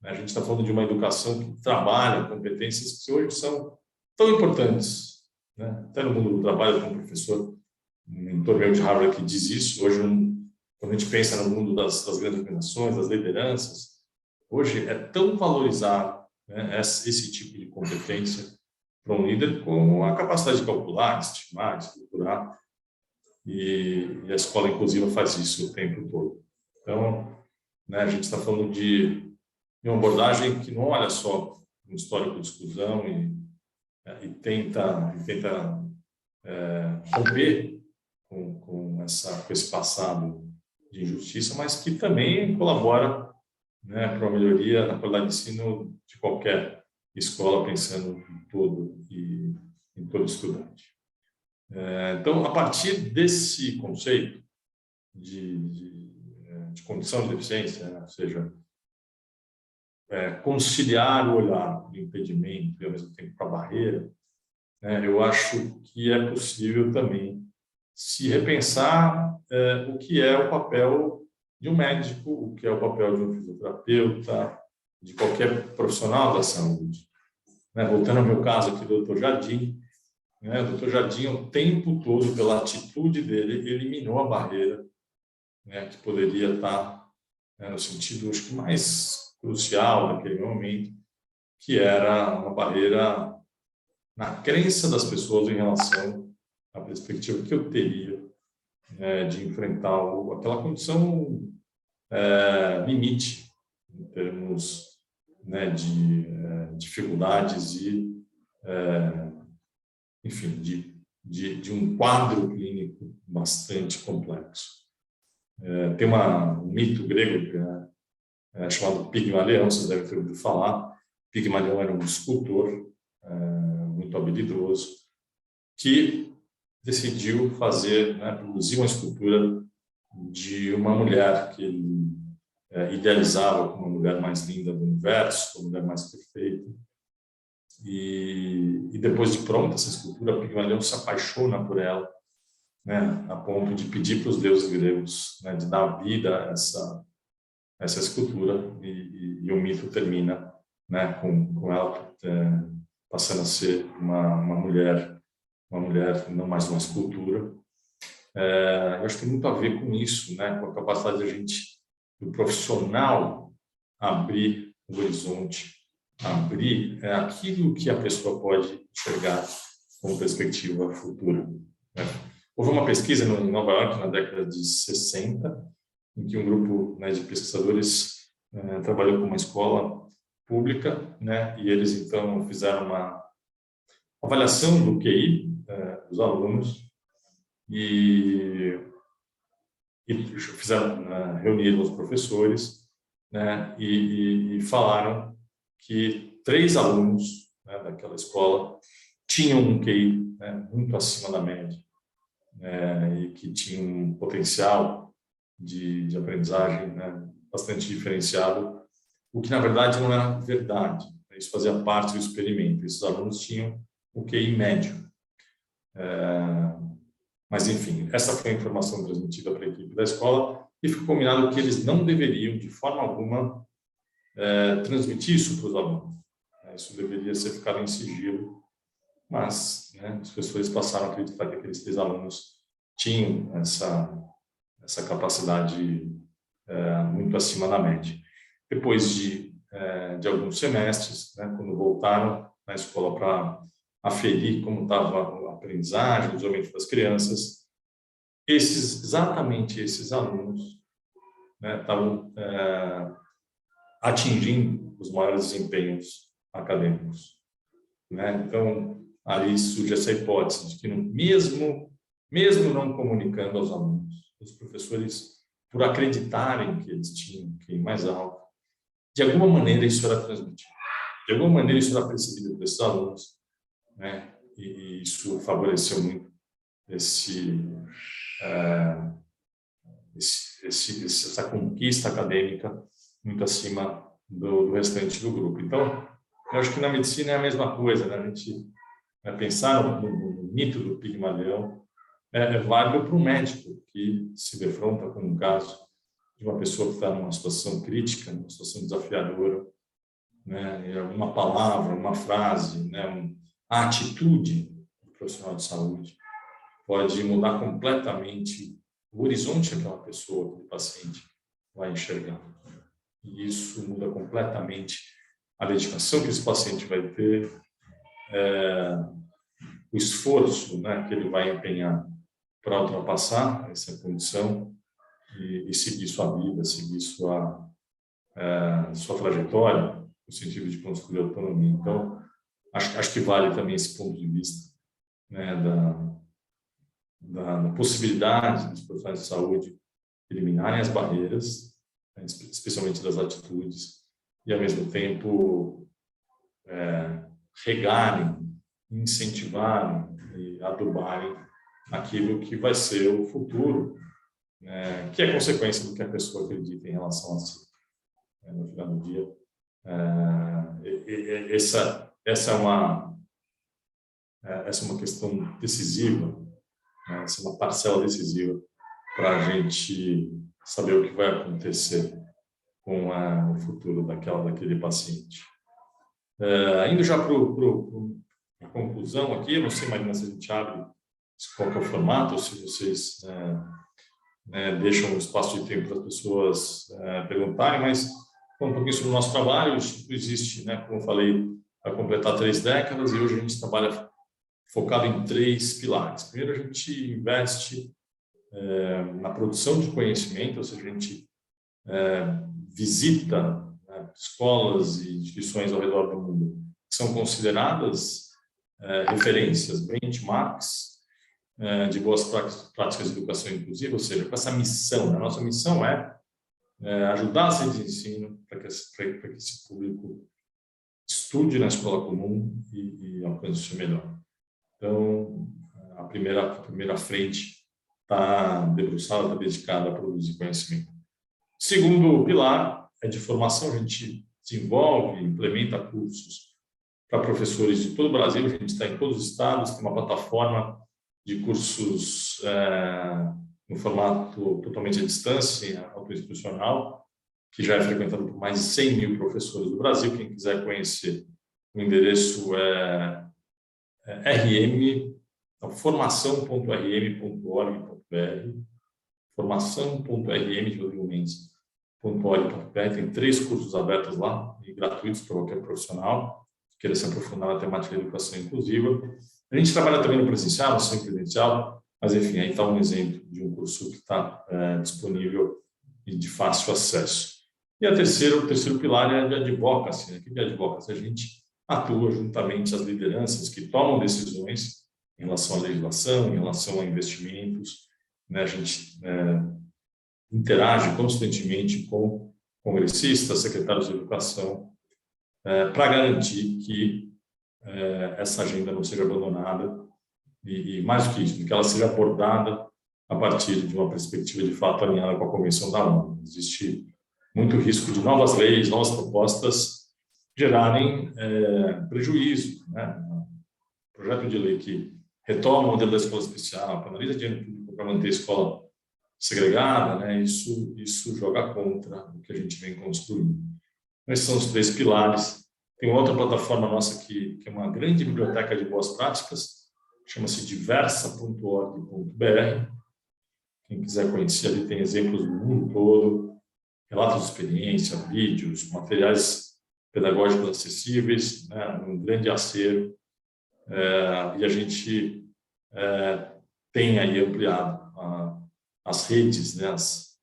a gente está falando de uma educação que trabalha competências que hoje são tão importantes, até no mundo do trabalho, como professor, um torneio de Harvard que diz isso, hoje, quando a gente pensa no mundo das grandes organizações, das lideranças, hoje é tão valorizado esse tipo de competência para um líder como a capacidade de calcular, estimar, estruturar, e a escola inclusiva faz isso o tempo todo. Então, né? A gente está falando de uma abordagem que não olha só um histórico de exclusão e tenta romper com esse passado de injustiça, mas que também colabora, né, para a melhoria na qualidade de ensino de qualquer escola, pensando em todo e em todo estudante. Então, a partir desse conceito de condição de deficiência, né, ou seja, conciliar o olhar do impedimento e, ao mesmo tempo, para a barreira, né, eu acho que é possível também se repensar o que é o papel de um médico, o que é o papel de um fisioterapeuta, de qualquer profissional da saúde. Né? Voltando ao meu caso aqui do Dr. Jardim, né? O Dr. Jardim, o tempo todo, pela atitude dele, eliminou a barreira, né, que poderia estar, né, no sentido, acho que mais crucial naquele momento, que era uma barreira na crença das pessoas em relação à perspectiva que eu teria, de enfrentar aquela condição limite em termos, né, de dificuldades e, enfim, de um quadro clínico bastante complexo. Tem um mito grego chamado Pigmalião, vocês devem ter ouvido falar. Pigmalião era um escultor muito habilidoso que decidiu fazer, né, produzir uma escultura de uma mulher que ele idealizava como a mulher mais linda do universo, a mulher mais perfeita. E depois de pronta essa escultura, Pigmalião se apaixona por ela, né, a ponto de pedir para os deuses gregos, né, de dar vida a essa escultura, e o mito termina, né, com ela passando a ser uma mulher, não mais uma escultura. Eu acho que tem muito a ver com isso, né, com a capacidade do profissional abrir o horizonte, abrir aquilo que a pessoa pode enxergar como perspectiva futura, né? Houve uma pesquisa em Nova York na década de 60, em que um grupo, né, de pesquisadores trabalhou com uma escola pública, né, e eles então fizeram uma avaliação do QI dos alunos e fizeram, reuniram os professores, né, e falaram que 3 alunos, né, daquela escola tinham um QI, né, muito acima da média, e que tinham um potencial de aprendizagem, né, bastante diferenciado, o que na verdade não era verdade. Isso fazia parte do experimento. Esses alunos tinham o QI médio. Mas, enfim, essa foi a informação transmitida para a equipe da escola e ficou combinado que eles não deveriam, de forma alguma, transmitir isso para os alunos. Isso deveria ser ficado em sigilo, mas, né, os professores passaram a acreditar que aqueles 3 alunos tinham essa capacidade muito acima da média. Depois de alguns semestres, né, quando voltaram na escola para aferir como estava a aprendizagem, o desenvolvimento das crianças, exatamente esses alunos, né, estavam atingindo os maiores desempenhos acadêmicos, né? Então, ali surge essa hipótese de que, mesmo não comunicando aos alunos, os professores, por acreditarem que eles tinham QI mais alto, de alguma maneira isso era transmitido, de alguma maneira isso era percebido por esses alunos, né? E isso favoreceu muito essa conquista acadêmica muito acima do restante do grupo. Então, eu acho que na medicina é a mesma coisa, né? A gente pensar no mito do Pigmalião é válido para um médico que se defronta com um caso de uma pessoa que está numa situação crítica, numa situação desafiadora, né? Uma palavra, uma frase, né? A atitude do profissional de saúde pode mudar completamente o horizonte que aquela pessoa, aquele paciente, vai enxergar. E isso muda completamente a dedicação que esse paciente vai ter, o esforço, né, que ele vai empenhar para ultrapassar essa condição e seguir sua vida, seguir sua sua trajetória, no sentido de construir autonomia. Então, acho que vale também esse ponto de vista, né, da possibilidade dos profissionais de saúde eliminarem as barreiras, né, especialmente das atitudes, e, ao mesmo tempo, regarem, incentivarem e adubarem aquilo que vai ser o futuro, né, que é consequência do que a pessoa acredita em relação a si. No final do dia, essa é uma questão decisiva, né, essa é uma parcela decisiva para a gente saber o que vai acontecer com o futuro daquele paciente. Indo já para a conclusão aqui, eu não sei, Marina, se a gente abre qual que é o formato, ou se vocês deixam um espaço de tempo para as pessoas perguntarem, mas um pouquinho sobre o nosso trabalho. O Instituto existe, né, como eu falei, vai completar 3 décadas, e hoje a gente trabalha focado em 3 pilares. Primeiro, a gente investe na produção de conhecimento, ou seja, a gente visita, né, escolas e instituições ao redor do mundo que são consideradas referências, benchmarks de boas práticas de educação inclusiva, ou seja, com essa missão. A nossa missão é ajudar as redes de ensino para que esse público estude na escola comum e alcance o seu melhor. Então, a primeira frente está debruçada, está dedicada a produzir conhecimento. O segundo pilar é de formação. A gente desenvolve, implementa cursos para professores de todo o Brasil. A gente está em todos os estados, tem uma plataforma de cursos no formato totalmente à distância, autoinstitucional, que já é frequentado por mais de 100 mil professores do Brasil. Quem quiser conhecer, o endereço é formação.rm.org.br, formação.rm de Rodrigo Mendes.org.br. Tem 3 cursos abertos lá e gratuitos para qualquer profissional que queira se aprofundar na temática da educação inclusiva. A gente trabalha também no presencial, no semipresencial, mas, enfim, aí está um exemplo de um curso que está disponível e de fácil acesso. E o terceiro pilar é de advocacy. O que é advocacy? A gente atua juntamente às lideranças que tomam decisões em relação à legislação, em relação a investimentos, né? A gente interage constantemente com congressistas, secretários de educação, para garantir que essa agenda não seja abandonada e, mais do que isso, que ela seja abordada a partir de uma perspectiva de fato alinhada com a Convenção da ONU. Existe muito risco de novas leis, novas propostas gerarem prejuízo, né? Um projeto de lei que retoma o modelo da escola especial, penaliza dinheiro público para manter a escola segregada, né? Isso joga contra o que a gente vem construindo. Esses são os 3 pilares. Tem outra plataforma nossa que é uma grande biblioteca de boas práticas, chama-se diversa.org.br. Quem quiser conhecer, ali tem exemplos do mundo todo, relatos de experiência, vídeos, materiais pedagógicos acessíveis, né, um grande acervo, e a gente tem aí ampliado as redes, né, as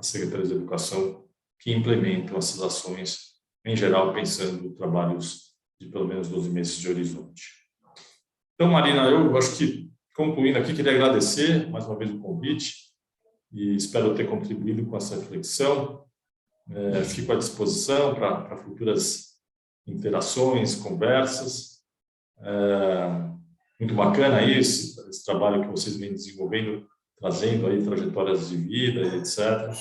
secretarias de educação que implementam essas ações, em geral, pensando em trabalhos de pelo menos 12 meses de horizonte. Então, Marina, eu acho que, concluindo aqui, queria agradecer mais uma vez o convite e espero ter contribuído com essa reflexão. Fico à disposição para futuras interações, conversas. Muito bacana esse trabalho que vocês vêm desenvolvendo, trazendo aí trajetórias de vida, etc.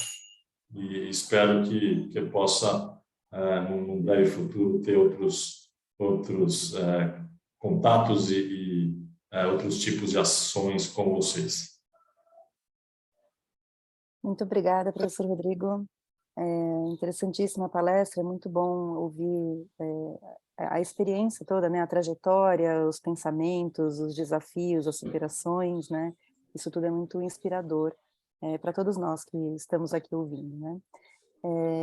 E espero que eu possa, num breve futuro, ter outros contatos e outros tipos de ações com vocês. Muito obrigada, professor Rodrigo. Interessantíssima palestra, é muito bom ouvir a experiência toda, né, a trajetória, os pensamentos, os desafios, as superações, né, isso tudo é muito inspirador para todos nós que estamos aqui ouvindo, né.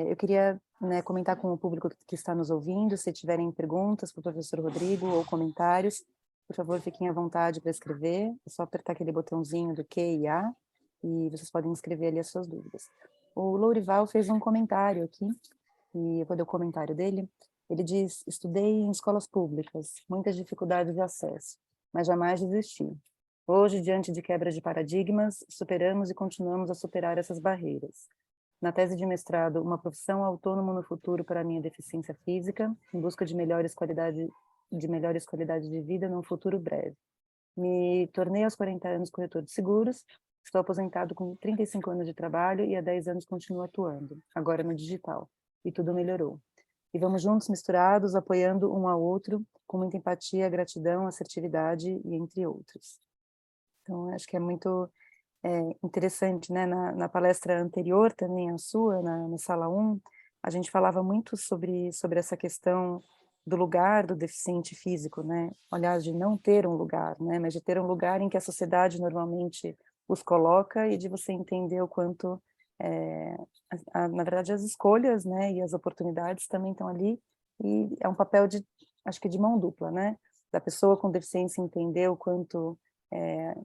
Eu queria, né, comentar com o público que está nos ouvindo, se tiverem perguntas para o professor Rodrigo ou comentários, por favor, fiquem à vontade para escrever, é só apertar aquele botãozinho do Q e A, e vocês podem escrever ali as suas dúvidas. o Lourival fez um comentário aqui, e eu vou ler o comentário dele. Ele diz: estudei em escolas públicas, muitas dificuldades de acesso, mas jamais desisti. Hoje, diante de quebra de paradigmas, superamos e continuamos a superar essas barreiras. Na tese de mestrado, uma profissão autônoma no futuro para a minha deficiência física, em busca de melhores qualidades de vida num futuro breve. Me tornei aos 40 anos corretor de seguros, estou aposentado com 35 anos de trabalho e há 10 anos continuo atuando, agora no digital, e tudo melhorou. E vamos juntos, misturados, apoiando um ao outro, com muita empatia, gratidão, assertividade e entre outros. Então, acho que é muito interessante, né? Na palestra anterior também, a sua, na sala 1, a gente falava muito sobre essa questão do lugar do deficiente físico, né? Aliás, de não ter um lugar, né? Mas de ter um lugar em que a sociedade normalmente os coloca e de você entender o quanto, na verdade, as escolhas, né? E as oportunidades também estão ali, e é um papel acho que de mão dupla, né? Da pessoa com deficiência entender o quanto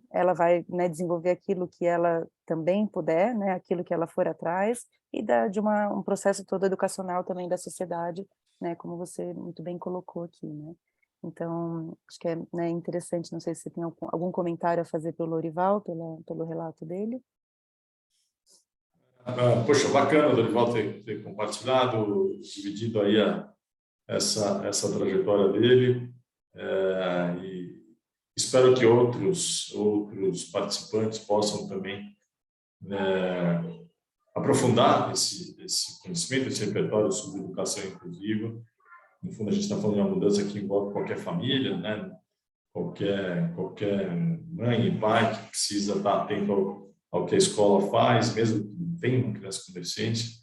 ela vai, né, desenvolver aquilo que ela também puder, né, aquilo que ela for atrás, e de um processo todo educacional também da sociedade, né, como você muito bem colocou aqui, né. Então, acho que é, né, interessante, não sei se você tem algum comentário a fazer pelo Lourival, pelo relato dele. Poxa, bacana o Dorival ter compartilhado, dividido aí essa trajetória dele, e espero que outros participantes possam também aprofundar esse conhecimento, esse repertório sobre educação inclusiva. No fundo, a gente está falando de uma mudança que envolve qualquer família, né? Qualquer mãe e pai que precisa estar atento ao que a escola faz, mesmo que não tenha uma criança com deficiência.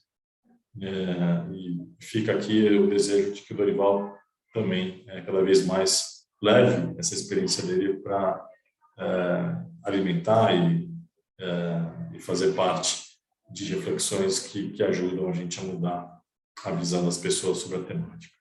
E fica aqui o desejo de que o Dorival também cada vez mais leve essa experiência dele para alimentar e fazer parte de reflexões que ajudam a gente a mudar a visão das pessoas sobre a temática.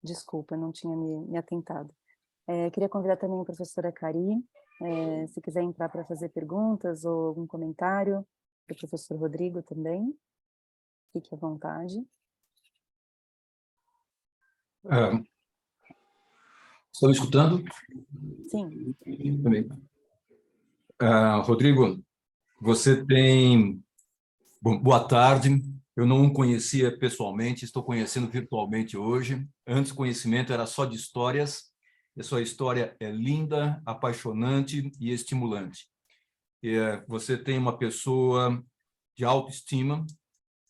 Desculpa, não tinha me atentado. Queria convidar também a professora Cari, se quiser entrar para fazer perguntas ou algum comentário, para o professor Rodrigo também, fique à vontade. Estão me escutando? Sim. Também. Rodrigo, você tem... Boa tarde. Eu não o conhecia pessoalmente, estou conhecendo virtualmente hoje. Antes, o conhecimento era só de histórias. E a sua história é linda, apaixonante e estimulante. Você tem uma pessoa de autoestima,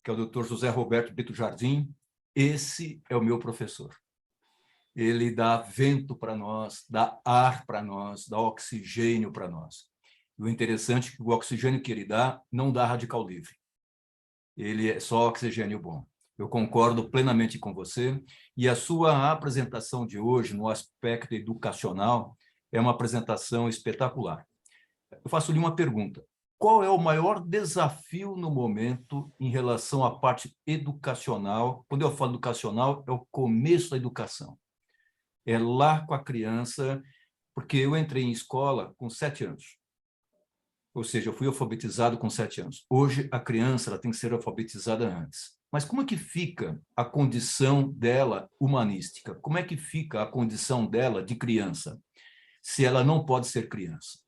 que é o Dr. José Roberto Brito Jardim. Esse é o meu professor. Ele dá vento para nós, dá ar para nós, dá oxigênio para nós. E o interessante é que o oxigênio que ele dá não dá radical livre. Ele é só oxigênio bom. Eu concordo plenamente com você, e a sua apresentação de hoje, no aspecto educacional, é uma apresentação espetacular. Eu faço-lhe uma pergunta. Qual é o maior desafio no momento em relação à parte educacional? Quando eu falo educacional, é o começo da educação. É lá com a criança, porque eu entrei em escola com 7 anos. Ou seja, eu fui alfabetizado com 7 anos. Hoje, a criança ela tem que ser alfabetizada antes. Mas como é que fica a condição dela humanística? Como é que fica a condição dela de criança, se ela não pode ser criança?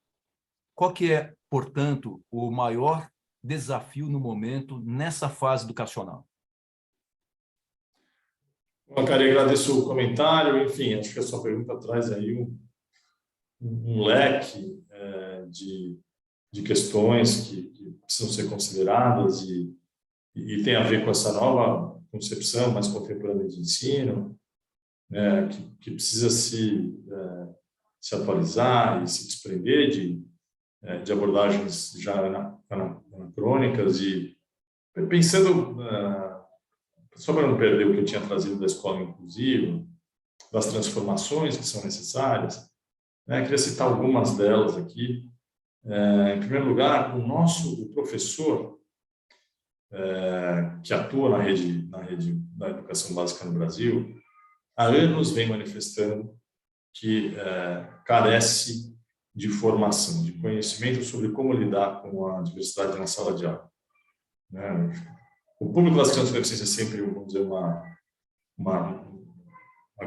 Qual que é, portanto, o maior desafio no momento nessa fase educacional? Bom, Cari, agradeço o comentário. Enfim, acho que a sua pergunta traz aí um leque de questões que precisam ser consideradas e tem a ver com essa nova concepção mais contemporânea de ensino, né, que precisa se atualizar e se desprender de abordagens já anacrônicas e pensando, só para não perder o que eu tinha trazido da escola inclusiva, das transformações que são necessárias, né, queria citar algumas delas aqui. Em primeiro lugar, o professor que atua na rede da educação básica no Brasil, há anos vem manifestando que carece de formação, de conhecimento sobre como lidar com a diversidade na sala de aula. O público das crianças com deficiência é sempre, vamos dizer, uma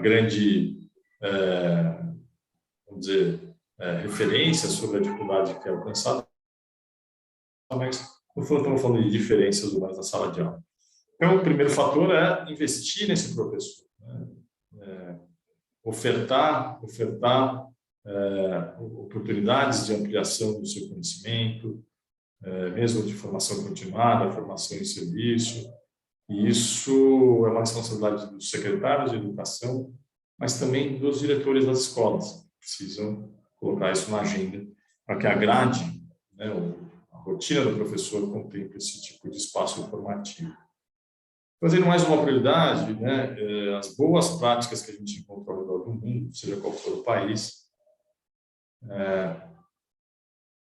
grande, vamos dizer, referência sobre a dificuldade que é alcançada, mas no fundo estamos falando de diferenças humanas na sala de aula. Então, o primeiro fator é investir nesse professor, ofertar oportunidades de ampliação do seu conhecimento, mesmo de formação continuada, formação em serviço. E isso é uma responsabilidade dos secretários de educação, mas também dos diretores das escolas. Precisam colocar isso na agenda para que a grade, a rotina do professor contemple esse tipo de espaço formativo. Trazendo mais uma prioridade, as boas práticas que a gente encontra ao redor do mundo, seja qual for o país,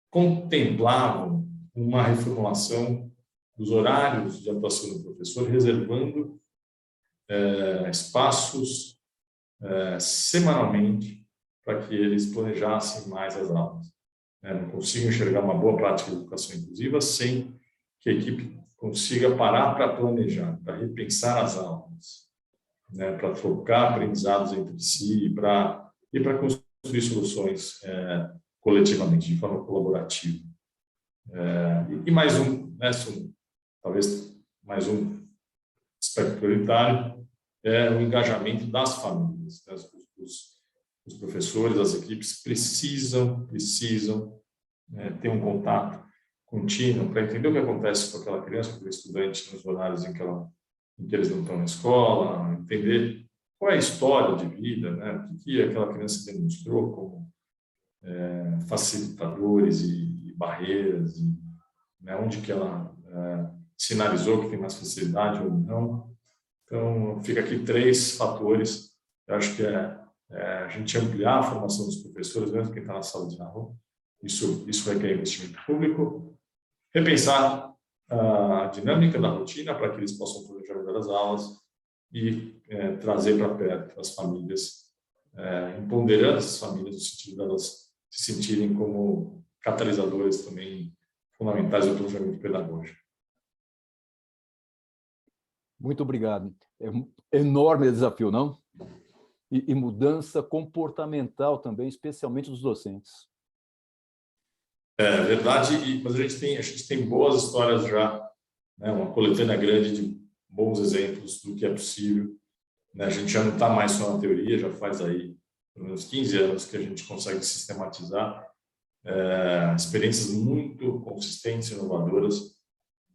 contemplavam uma reformulação dos horários de atuação do professor, reservando espaços semanalmente para que eles planejassem mais as aulas. Não consigo enxergar uma boa prática de educação inclusiva sem que a equipe consiga parar para planejar, para repensar as aulas, para trocar aprendizados entre si e para construir soluções coletivamente, de forma colaborativa. E mais talvez mais um aspecto prioritário é o engajamento das famílias. Os professores, as equipes precisam ter um contato contínuo para entender o que acontece com aquela criança, com aquele estudante nos horários em que eles não estão na escola, entender qual é a história de vida, o que aquela criança demonstrou como facilitadores e barreiras, e onde que ela sinalizou que tem mais facilidade ou não. Então, fica aqui 3 fatores. Eu acho que a gente ampliar a formação dos professores, mesmo quem está na sala de aula. Isso requer investimento público. Repensar a dinâmica da rotina para que eles possam planejar melhor as aulas e trazer para perto as famílias, empoderando essas famílias no sentido de elas se sentirem como catalisadores também fundamentais do planejamento pedagógico. Muito obrigado. É um enorme desafio, não? E mudança comportamental também, especialmente dos docentes. É verdade, mas a gente tem boas histórias já, uma coletânea grande de bons exemplos do que é possível. A gente já não está mais só na teoria, já faz aí pelo menos 15 anos que a gente consegue sistematizar experiências muito consistentes e inovadoras,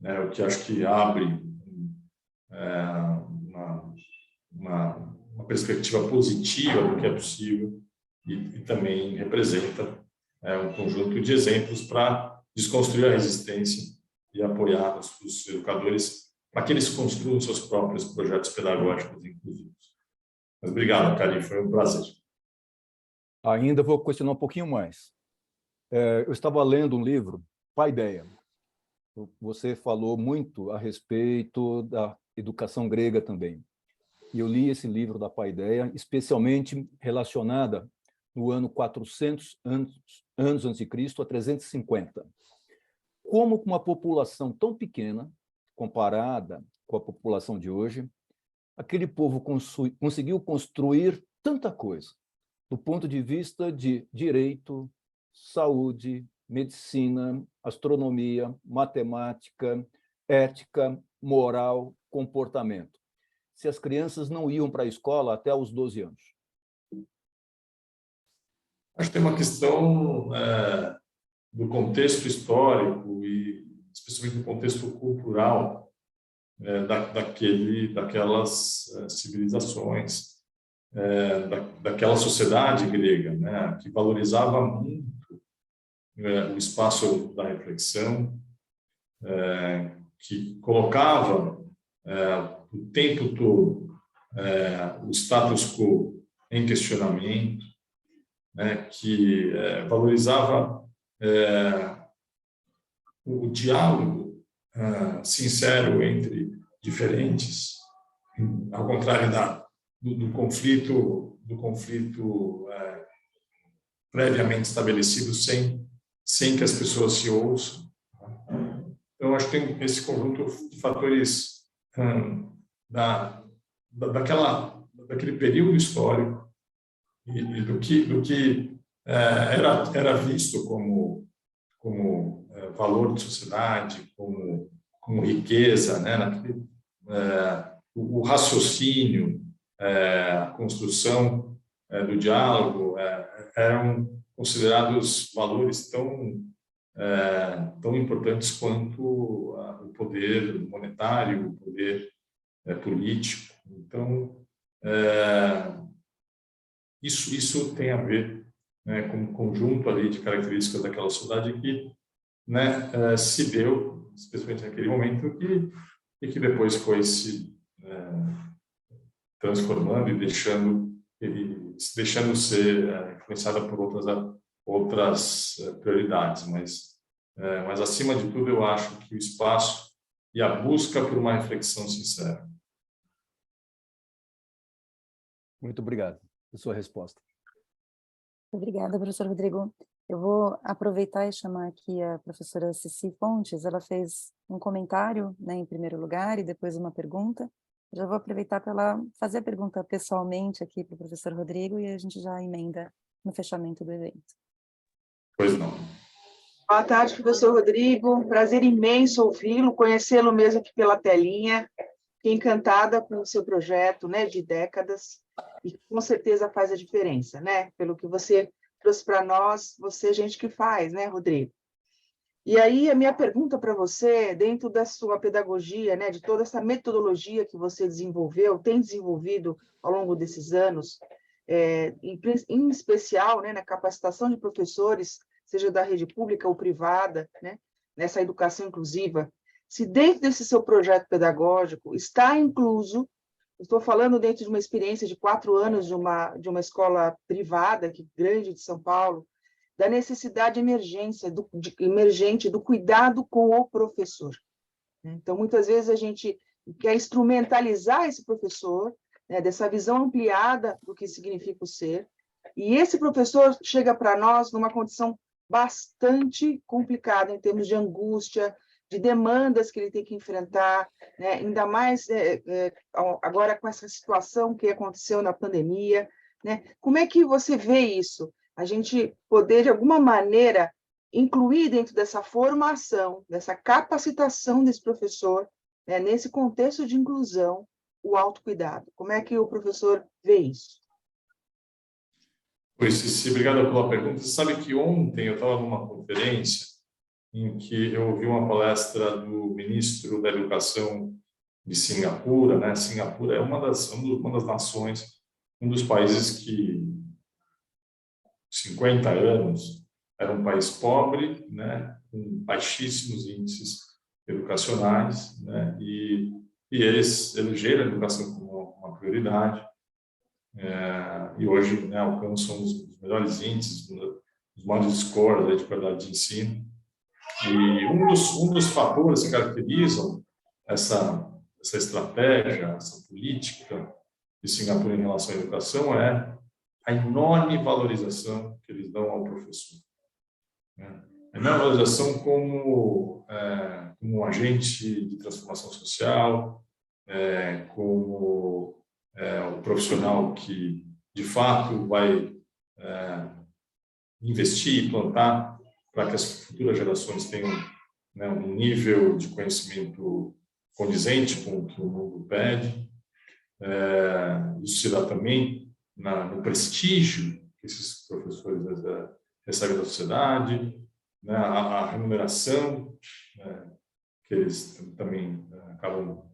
o que acho que abre uma perspectiva positiva do que é possível e também representa um conjunto de exemplos para desconstruir a resistência e apoiar os educadores para que eles construam seus próprios projetos pedagógicos inclusivos. Mas obrigado, Karim, foi um prazer. Ainda vou questionar um pouquinho mais. Eu estava lendo um livro, Paideia. Você falou muito a respeito da educação grega também. E eu li esse livro da Paideia, especialmente relacionada no ano 400 anos antes de Cristo a 350. Como com uma população tão pequena, comparada com a população de hoje, aquele povo conseguiu construir tanta coisa, do ponto de vista de direito, saúde, medicina, astronomia, matemática, ética, moral, comportamento, se as crianças não iam para a escola até os 12 anos? Acho que tem uma questão do contexto histórico e especialmente do contexto cultural daquelas civilizações, daquela sociedade grega, que valorizava muito o espaço da reflexão, que colocava o tempo todo o status quo em questionamento, que valorizava o diálogo sincero entre diferentes, ao contrário do conflito previamente estabelecido, sem que as pessoas se ouçam. Então, acho que tem esse conjunto de fatores daquele período histórico e do que era visto como valor de sociedade, como riqueza, né? O raciocínio, a construção do diálogo eram considerados valores tão importantes quanto o poder monetário, o poder político. Então, isso tem a ver, né, com um conjunto ali de características daquela sociedade que, né, se deu, especialmente naquele momento, e que depois foi se transformando e deixando ser influenciada por outras prioridades, mas acima de tudo eu acho que o espaço e a busca por uma reflexão sincera. Muito obrigado pela sua resposta. Obrigada, professor Rodrigo. Eu vou aproveitar e chamar aqui a professora Ceci Fontes. Ela fez um comentário, né, em primeiro lugar, e depois uma pergunta. Já vou aproveitar para ela fazer a pergunta pessoalmente aqui para o professor Rodrigo e a gente já emenda no fechamento do evento. Pois não. Boa tarde, professor Rodrigo. Prazer imenso ouvi-lo, conhecê-lo mesmo aqui pela telinha. Fiquei encantada com o seu projeto, né, de décadas, e com certeza faz a diferença, né? Pelo que você trouxe para nós, você é gente que faz, né, Rodrigo? E aí, a minha pergunta para você, dentro da sua pedagogia, né, de toda essa metodologia que você tem desenvolvido ao longo desses anos, em especial, né, na capacitação de professores, seja da rede pública ou privada, né, nessa educação inclusiva, se dentro desse seu projeto pedagógico está incluso, estou falando dentro de uma experiência de 4 anos de uma escola privada, grande de São Paulo, da necessidade emergente do cuidado com o professor. Então, muitas vezes a gente quer instrumentalizar esse professor, né, dessa visão ampliada do que significa o ser, e esse professor chega para nós numa condição bastante complicada em termos de angústia, de demandas que ele tem que enfrentar, né? Ainda mais agora com essa situação que aconteceu na pandemia, né? Como é que você vê isso? A gente poder, de alguma maneira, incluir dentro dessa formação, dessa capacitação desse professor, né, nesse contexto de inclusão, o autocuidado. Como é que o professor vê isso? Pois, Ceci, obrigado pela pergunta. Você sabe que ontem eu estava numa conferência em que eu ouvi uma palestra do ministro da Educação de Singapura, né? Singapura é uma das nações, um dos países que 50 anos era um país pobre, né, com baixíssimos índices educacionais, né, e eles elegeram a educação como uma prioridade, e hoje, né, alcançam os melhores índices, os maiores scores de qualidade de ensino. E um dos fatores que caracterizam essa estratégia, essa política de Singapura em relação à educação é a enorme valorização que eles dão ao professor. A enorme valorização como um agente de transformação social, como o profissional que, de fato, vai investir e plantar para que as futuras gerações tenham, né, um nível de conhecimento condizente com o que o mundo pede. Isso se dá também no prestígio que esses professores recebem da sociedade, né, a remuneração, que eles também acabam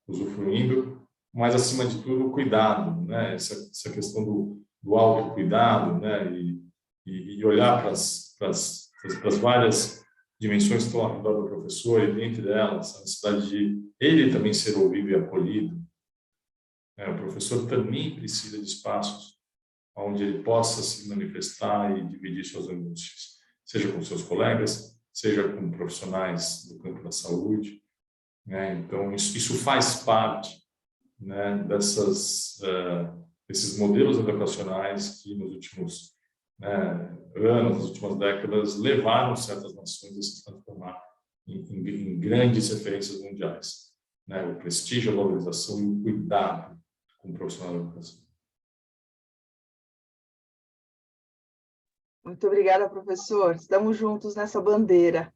usufruindo, mas, acima de tudo, o cuidado, né, essa questão do autocuidado, né, e olhar para as várias dimensões que estão ao redor do professor, e dentre elas a necessidade de ele também ser ouvido e acolhido. O professor também precisa de espaços onde ele possa se manifestar e dividir suas angústias, seja com seus colegas, seja com profissionais do campo da saúde. Então, isso faz parte né, desses modelos educacionais que nos últimos, né, anos, nas últimas décadas, levaram certas nações a se transformar em grandes referências mundiais, né, o prestígio, a valorização e o cuidado com o profissional da educação. Muito obrigada, professor. Estamos juntos nessa bandeira.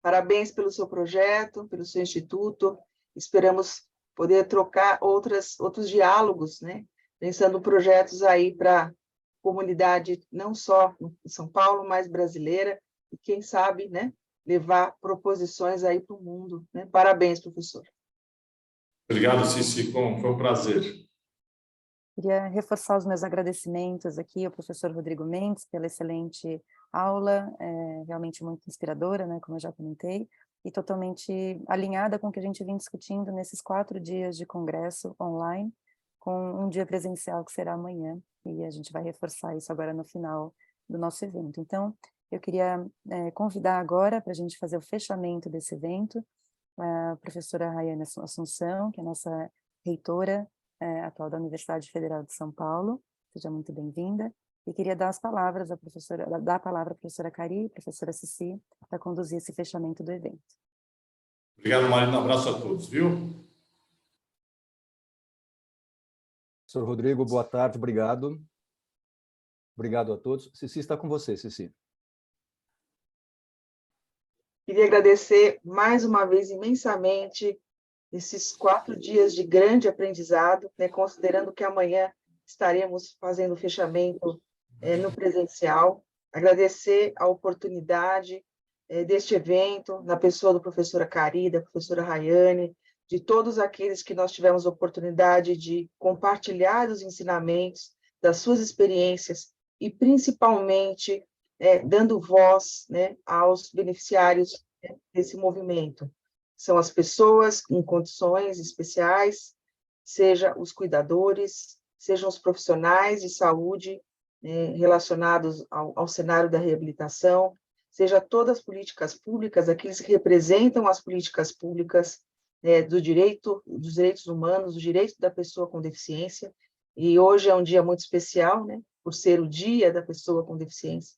Parabéns pelo seu projeto, pelo seu instituto. Esperamos poder trocar outros diálogos, né? Pensando projetos aí para a comunidade, não só em São Paulo, mas brasileira, e quem sabe, né, levar proposições aí para o mundo, né? Parabéns, professor. Obrigado, Cici. Foi um prazer. Queria reforçar os meus agradecimentos aqui ao professor Rodrigo Mendes pela excelente aula, realmente muito inspiradora, né, como eu já comentei, e totalmente alinhada com o que a gente vem discutindo nesses 4 dias de congresso online, com um dia presencial que será amanhã, e a gente vai reforçar isso agora no final do nosso evento. Então, eu queria convidar agora para a gente fazer o fechamento desse evento, a professora Rayane Assunção, que é a nossa reitora atual da Universidade Federal de São Paulo. Seja muito bem-vinda. E queria dar a palavra à professora Cari e à professora Cici para conduzir esse fechamento do evento. Obrigado, Marina. Um abraço a todos, viu? Professor Rodrigo, boa tarde, obrigado. Obrigado a todos. Cici, está com você, Cici. Queria agradecer mais uma vez imensamente esses 4 dias de grande aprendizado, né, considerando que amanhã estaremos fazendo o fechamento no presencial. Agradecer a oportunidade deste evento, na pessoa do professora Cari, da professora Rayane, de todos aqueles que nós tivemos a oportunidade de compartilhar os ensinamentos, das suas experiências, e principalmente dando voz, né, aos beneficiários desse movimento. São as pessoas em condições especiais, seja os cuidadores, sejam os profissionais de saúde relacionados ao cenário da reabilitação, seja todas as políticas públicas, aqueles que representam as políticas públicas dos direitos humanos, do direito da pessoa com deficiência. E hoje é um dia muito especial, né, por ser o Dia da Pessoa com Deficiência.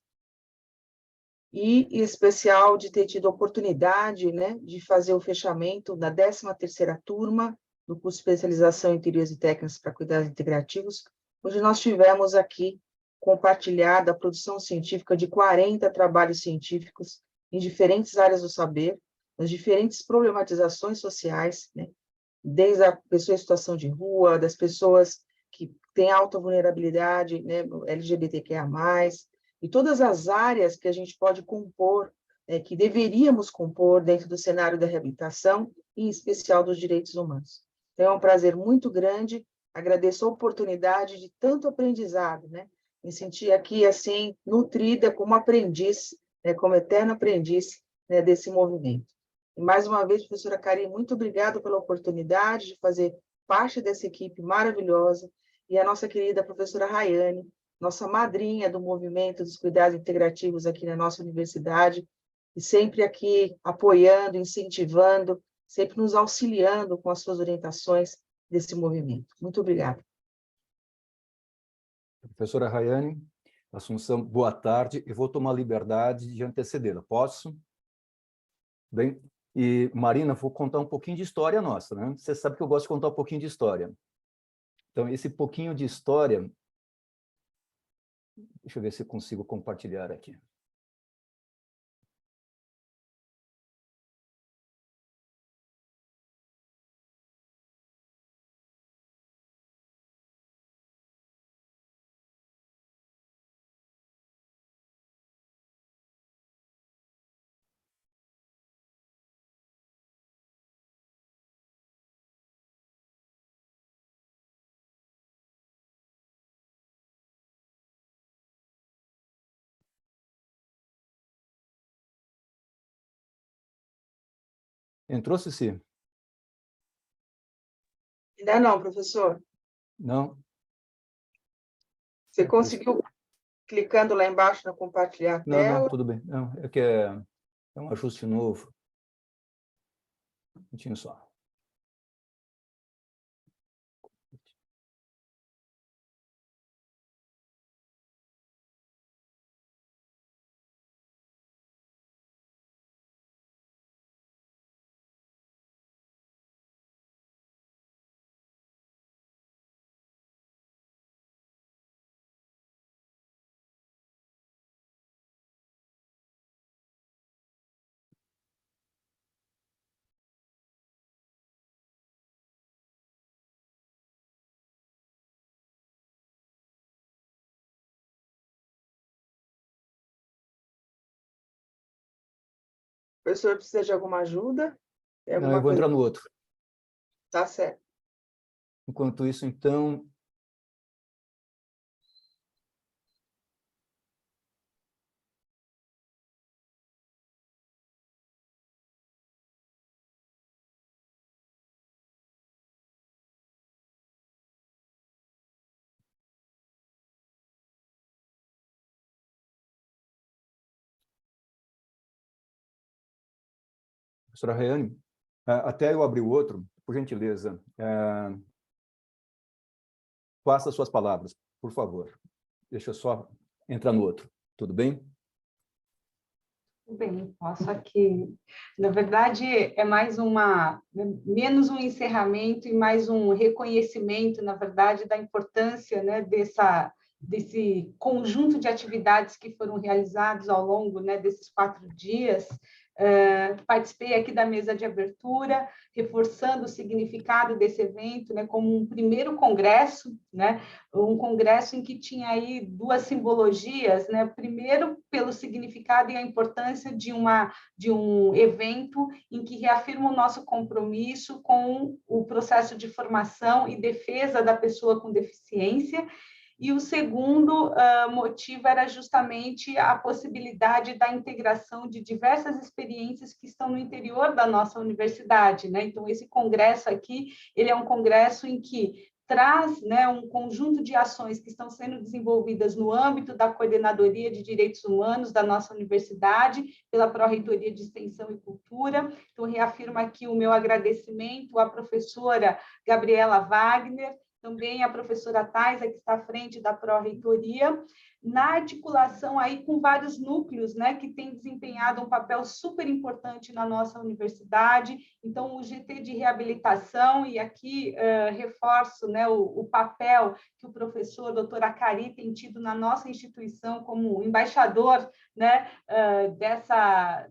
E em especial de ter tido a oportunidade, né, de fazer o fechamento da 13ª turma do curso de especialização em teorias e técnicas para cuidados integrativos, onde nós tivemos aqui compartilhada a produção científica de 40 trabalhos científicos em diferentes áreas do saber, nas diferentes problematizações sociais, né, desde a pessoa em situação de rua, das pessoas que têm alta vulnerabilidade, né, LGBTQIA+, e todas as áreas que a gente pode compor, que deveríamos compor dentro do cenário da reabilitação, e em especial dos direitos humanos. Então, é um prazer muito grande, agradeço a oportunidade de tanto aprendizado, né? Me senti aqui, assim, nutrida como aprendiz, né, como eterno aprendiz, né, desse movimento. E, mais uma vez, professora Cari, muito obrigada pela oportunidade de fazer parte dessa equipe maravilhosa, e a nossa querida professora Rayane, nossa madrinha do movimento dos cuidados integrativos aqui na nossa universidade, e sempre aqui apoiando, incentivando, sempre nos auxiliando com as suas orientações desse movimento. Muito obrigada. Professora Rayane Assunção, boa tarde. Eu vou tomar liberdade de antecedê-la. Posso? Bem, e Marina, vou contar um pouquinho de história nossa, né? Você sabe que eu gosto de contar um pouquinho de história. Então, esse pouquinho de história... Deixa eu ver se eu consigo compartilhar aqui. Entrou, Cici? Ainda não, professor. Não? Você conseguiu, clicando lá embaixo na compartilhar a Não, tela? tudo bem. Não, é que é um ajuste novo. Um minutinho só. O professor precisa de alguma ajuda? Tem Não, alguma eu vou coisa? entrar no outro. Tá certo. Enquanto isso, então, professora Reane, até eu abrir o outro, por gentileza, faça suas palavras, por favor. Deixa eu só entrar no outro, tudo bem? Bem, posso aqui. Na verdade, é menos um encerramento e mais um reconhecimento, na verdade, da importância, né, desse conjunto de atividades que foram realizados ao longo, né, desses 4 dias. Participei aqui da mesa de abertura, reforçando o significado desse evento, né, como um primeiro congresso, né, um congresso em que tinha aí 2 simbologias, né, primeiro pelo significado e a importância de um evento em que reafirma o nosso compromisso com o processo de formação e defesa da pessoa com deficiência. E o segundo motivo era justamente a possibilidade da integração de diversas experiências que estão no interior da nossa universidade, né? Então, esse congresso aqui, ele é um congresso em que traz, né, um conjunto de ações que estão sendo desenvolvidas no âmbito da Coordenadoria de Direitos Humanos da nossa universidade, pela Pró-Reitoria de Extensão e Cultura. Então, reafirmo aqui o meu agradecimento à professora Gabriela Wagner, também a professora Taisa, que está à frente da Pró-Reitoria, na articulação aí com vários núcleos, né, que têm desempenhado um papel super importante na nossa universidade. Então, o GT de reabilitação, e aqui reforço, né, o papel que o professor Dr. Acari tem tido na nossa instituição como embaixador, né, dessa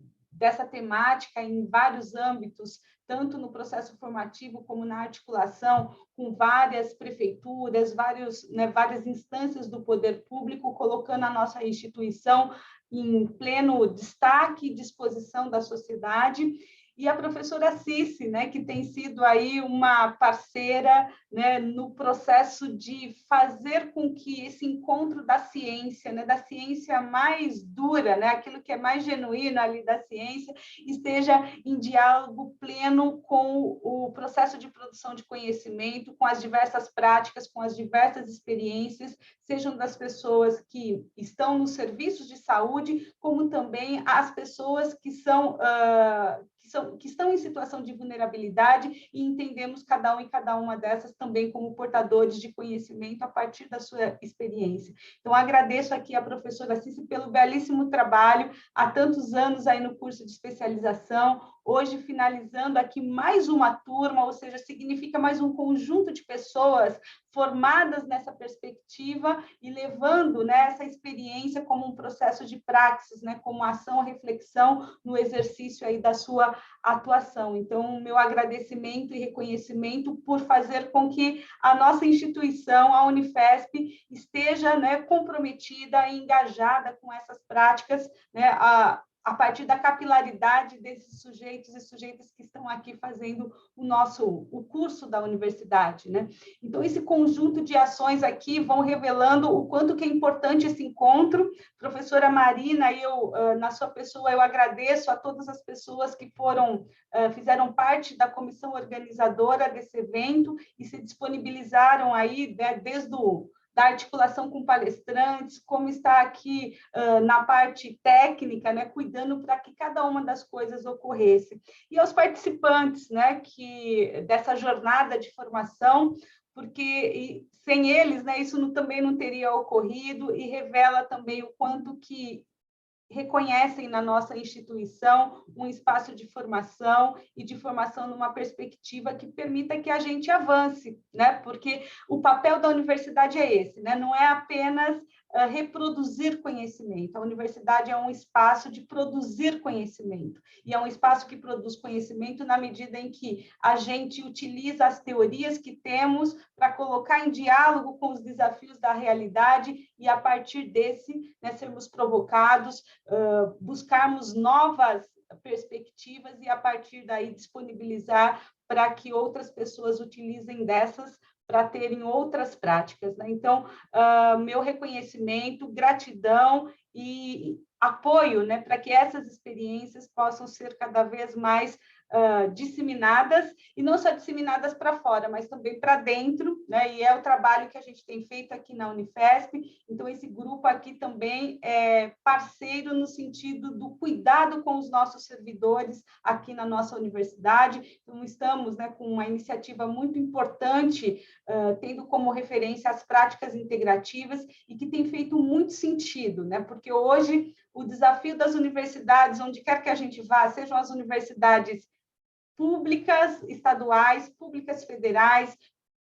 temática em vários âmbitos, tanto no processo formativo como na articulação com várias prefeituras, várias instâncias do poder público, colocando a nossa instituição em pleno destaque e disposição da sociedade. E a professora Cici, né, que tem sido aí uma parceira, né, no processo de fazer com que esse encontro da ciência, né, da ciência mais dura, né, aquilo que é mais genuíno ali da ciência, esteja em diálogo pleno com o processo de produção de conhecimento, com as diversas práticas, com as diversas experiências, sejam das pessoas que estão nos serviços de saúde, como também as pessoas que estão em situação de vulnerabilidade, e entendemos cada um e cada uma dessas também como portadores de conhecimento a partir da sua experiência. Então, agradeço aqui à professora Cici pelo belíssimo trabalho, há tantos anos aí no curso de especialização, hoje finalizando aqui mais uma turma, ou seja, significa mais um conjunto de pessoas formadas nessa perspectiva e levando, né, essa experiência como um processo de praxis, né, como ação, reflexão no exercício aí da sua atuação. Então, meu agradecimento e reconhecimento por fazer com que a nossa instituição, a Unifesp, esteja, né, comprometida e engajada com essas práticas, né, a partir da capilaridade desses sujeitos e sujeitas que estão aqui fazendo o curso da universidade, né? Então, esse conjunto de ações aqui vão revelando o quanto que é importante esse encontro. Professora Marina, na sua pessoa, eu agradeço a todas as pessoas que fizeram parte da comissão organizadora desse evento e se disponibilizaram aí, né, desde da articulação com palestrantes, como está aqui na parte técnica, né, cuidando para que cada uma das coisas ocorresse. E aos participantes, né, dessa jornada de formação, porque sem eles, né, isso também não teria ocorrido, e revela também o quanto que reconhecem na nossa instituição um espaço de formação e de formação numa perspectiva que permita que a gente avance, né? Porque o papel da universidade é esse, né? Não é apenas reproduzir conhecimento. A universidade é um espaço de produzir conhecimento, e é um espaço que produz conhecimento na medida em que a gente utiliza as teorias que temos para colocar em diálogo com os desafios da realidade e, a partir desse, né, sermos provocados, buscarmos novas perspectivas e, a partir daí, disponibilizar para que outras pessoas utilizem dessas para terem outras práticas, né? Então, meu reconhecimento, gratidão e apoio, né, para que essas experiências possam ser cada vez mais disseminadas, e não só disseminadas para fora, mas também para dentro, né? E é o trabalho que a gente tem feito aqui na Unifesp. Então, esse grupo aqui também é parceiro no sentido do cuidado com os nossos servidores aqui na nossa universidade. Então, estamos, né, com uma iniciativa muito importante, tendo como referência as práticas integrativas, e que tem feito muito sentido, né? Porque hoje o desafio das universidades, onde quer que a gente vá, sejam as universidades públicas estaduais, públicas federais,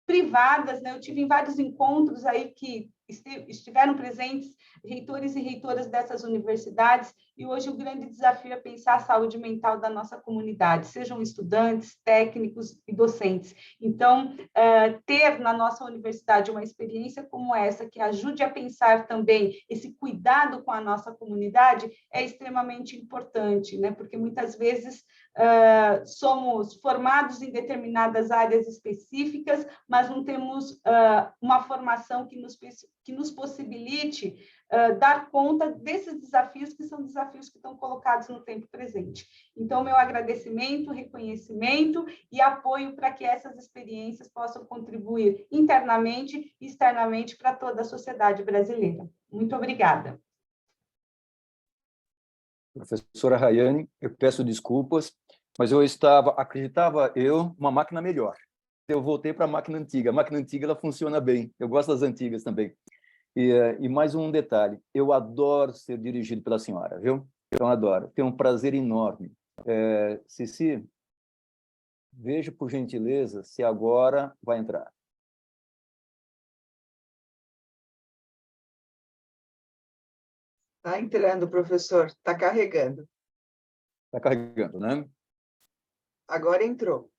privadas, né? Eu tive em vários encontros aí que estiveram presentes reitores e reitoras dessas universidades, e hoje o grande desafio é pensar a saúde mental da nossa comunidade, sejam estudantes, técnicos e docentes. Então, ter na nossa universidade uma experiência como essa, que ajude a pensar também esse cuidado com a nossa comunidade, é extremamente importante, né? Porque muitas vezes somos formados em determinadas áreas específicas, mas não temos uma formação que nos possibilite dar conta desses desafios, que são desafios que estão colocados no tempo presente. Então, meu agradecimento, reconhecimento e apoio para que essas experiências possam contribuir internamente e externamente para toda a sociedade brasileira. Muito obrigada. Professora Rayane, eu peço desculpas, mas acreditava uma máquina melhor. Eu voltei para a máquina antiga. A máquina antiga, ela funciona bem. Eu gosto das antigas também. E mais um detalhe, eu adoro ser dirigido pela senhora, viu? Eu adoro, tenho um prazer enorme. Cici, veja, por gentileza, se agora vai entrar. Está entrando, professor, está carregando. Está carregando, né? Agora entrou.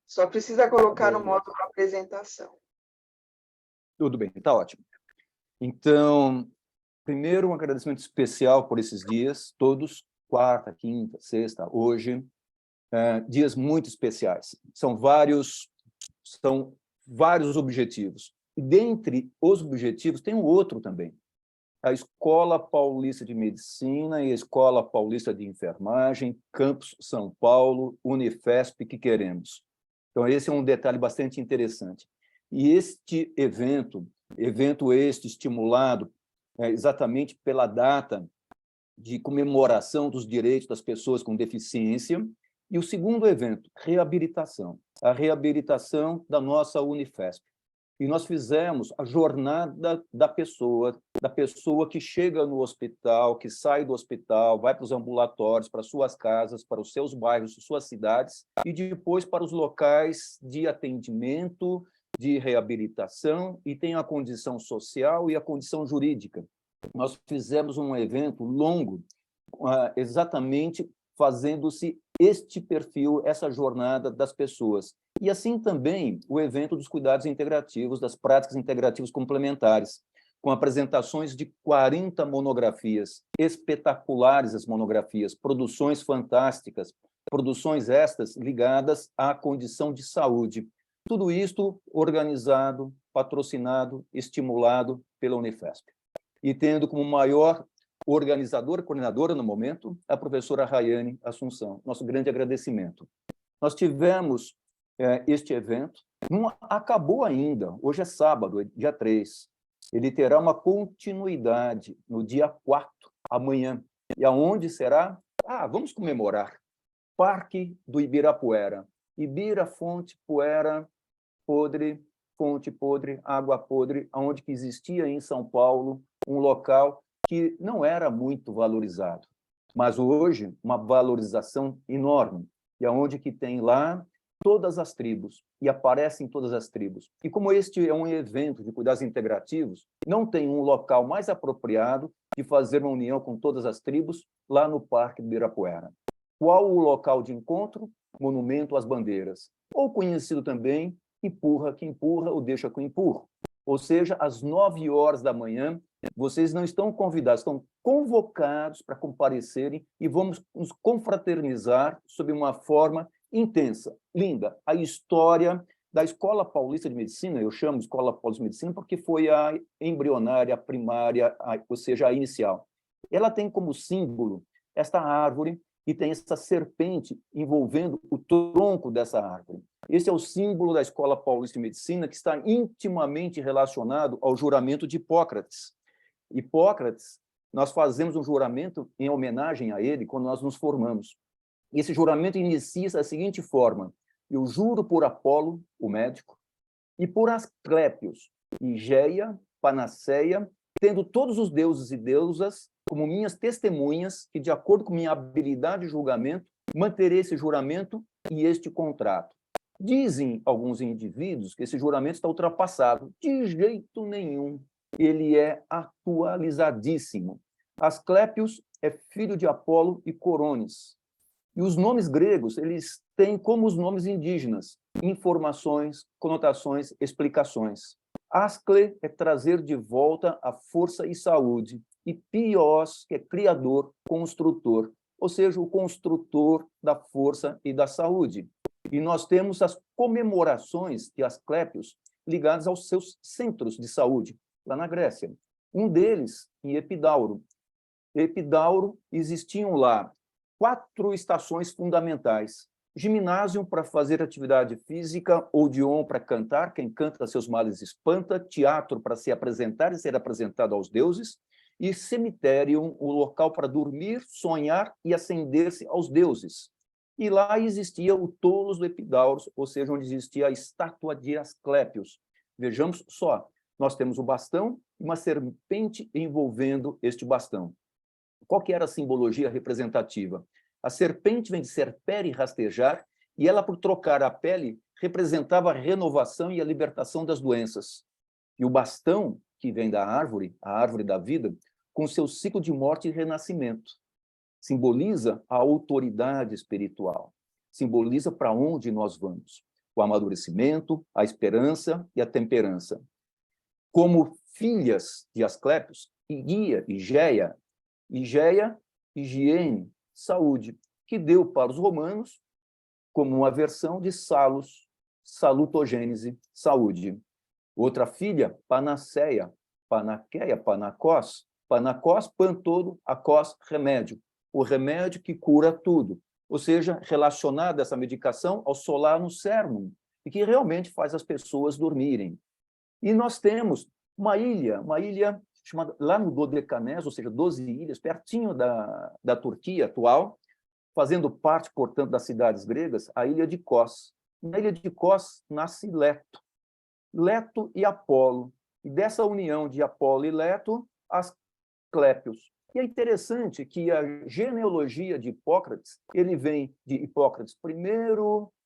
Só precisa colocar no modo de apresentação. Tudo bem, está ótimo. Então, primeiro, um agradecimento especial por esses dias, todos, quarta, quinta, sexta, hoje, dias muito especiais. São vários objetivos. E dentre os objetivos, tem um outro também. A Escola Paulista de Medicina e a Escola Paulista de Enfermagem, Campus São Paulo, Unifesp, que queremos. Então, esse é um detalhe bastante interessante. E este evento este estimulado exatamente pela data de comemoração dos direitos das pessoas com deficiência, e o segundo evento, reabilitação, a reabilitação da nossa Unifesp. E nós fizemos a jornada da pessoa que chega no hospital, que sai do hospital, vai para os ambulatórios, para suas casas, para os seus bairros, suas cidades, e depois para os locais de atendimento, de reabilitação, e tem a condição social e a condição jurídica. Nós fizemos um evento longo, exatamente fazendo-se este perfil, essa jornada das pessoas. E assim também o evento dos cuidados integrativos, das práticas integrativas complementares, com apresentações de 40 monografias, espetaculares as monografias, produções fantásticas, produções estas ligadas à condição de saúde. Tudo isto organizado, patrocinado, estimulado pela Unifesp. E tendo como maior organizadora, coordenadora no momento, a professora Rayane Assunção. Nosso grande agradecimento. Nós tivemos este evento, não acabou ainda, hoje é sábado, dia 3. Ele terá uma continuidade no dia 4, amanhã. E aonde será? Vamos comemorar. Parque do Ibirapuera. Ibira, fonte, poeira, podre, fonte podre, água podre, onde que existia em São Paulo um local que não era muito valorizado, mas hoje uma valorização enorme, e aonde que tem lá todas as tribos, e aparecem todas as tribos. E como este é um evento de cuidados integrativos, não tem um local mais apropriado de fazer uma união com todas as tribos lá no Parque do Ibirapuera. Qual o local de encontro? Monumento às Bandeiras, ou conhecido também, empurra que empurra ou deixa que empurra. Ou seja, às 9 horas da manhã, Vocês não estão convidados, estão convocados para comparecerem e vamos nos confraternizar sob uma forma intensa, linda. A história da Escola Paulista de Medicina, eu chamo Escola Paulista de Medicina porque foi a embrionária, a primária, ou seja, a inicial. Ela tem como símbolo esta árvore e tem essa serpente envolvendo o tronco dessa árvore. Esse é o símbolo da Escola Paulista de Medicina, que está intimamente relacionado ao juramento de Hipócrates. Hipócrates, nós fazemos um juramento em homenagem a ele quando nós nos formamos. E esse juramento inicia da seguinte forma: eu juro por Apolo, o médico, e por Asclépios, Higeia, Panaceia, tendo todos os deuses e deusas como minhas testemunhas, que, de acordo com minha habilidade de julgamento, manterei esse juramento e este contrato. Dizem alguns indivíduos que esse juramento está ultrapassado. De jeito nenhum. Ele é atualizadíssimo. Asclépios é filho de Apolo e Coronis. E os nomes gregos, eles têm como os nomes indígenas, informações, conotações, explicações. Ascle é trazer de volta a força e saúde. E Pios, que é criador, construtor, ou seja, o construtor da força e da saúde. E nós temos as comemorações de Asclépios ligadas aos seus centros de saúde, lá na Grécia. Um deles, em Epidauro. Epidauro, existiam lá 4 estações fundamentais. Ginásio para fazer atividade física, Odeon para cantar, quem canta seus males espanta, teatro para se apresentar e ser apresentado aos deuses, e cemitério, o local para dormir, sonhar e acender-se aos deuses. E lá existia o Tolos do Epidauro, ou seja, onde existia a estátua de Asclépios. Vejamos só, nós temos o bastão e uma serpente envolvendo este bastão. Qual que era a simbologia representativa? A serpente vem de serpere, rastejar, e ela, por trocar a pele, representava a renovação e a libertação das doenças. E o bastão, que vem da árvore, a árvore da vida, com seu ciclo de morte e renascimento, simboliza a autoridade espiritual, simboliza para onde nós vamos, o amadurecimento, a esperança e a temperança. Como filhas de Asclépios, Higeia, higiene, saúde, que deu para os romanos como uma versão de Salus, salutogênese, saúde. Outra filha, Panaceia, Panaqueia, Panacós, Panacós, pan todo, acós, remédio. O remédio que cura tudo, ou seja, relacionada essa medicação ao solanum cernum, e que realmente faz as pessoas dormirem. E nós temos uma ilha chamada, lá no Dodecanésio, ou seja, 12 ilhas, pertinho da Turquia atual, fazendo parte, portanto, das cidades gregas, a ilha de Kos. Na ilha de Kos nasce Leto. Leto e Apolo. E dessa união de Apolo e Leto, Asclépios. E é interessante que a genealogia de Hipócrates, ele vem de Hipócrates I,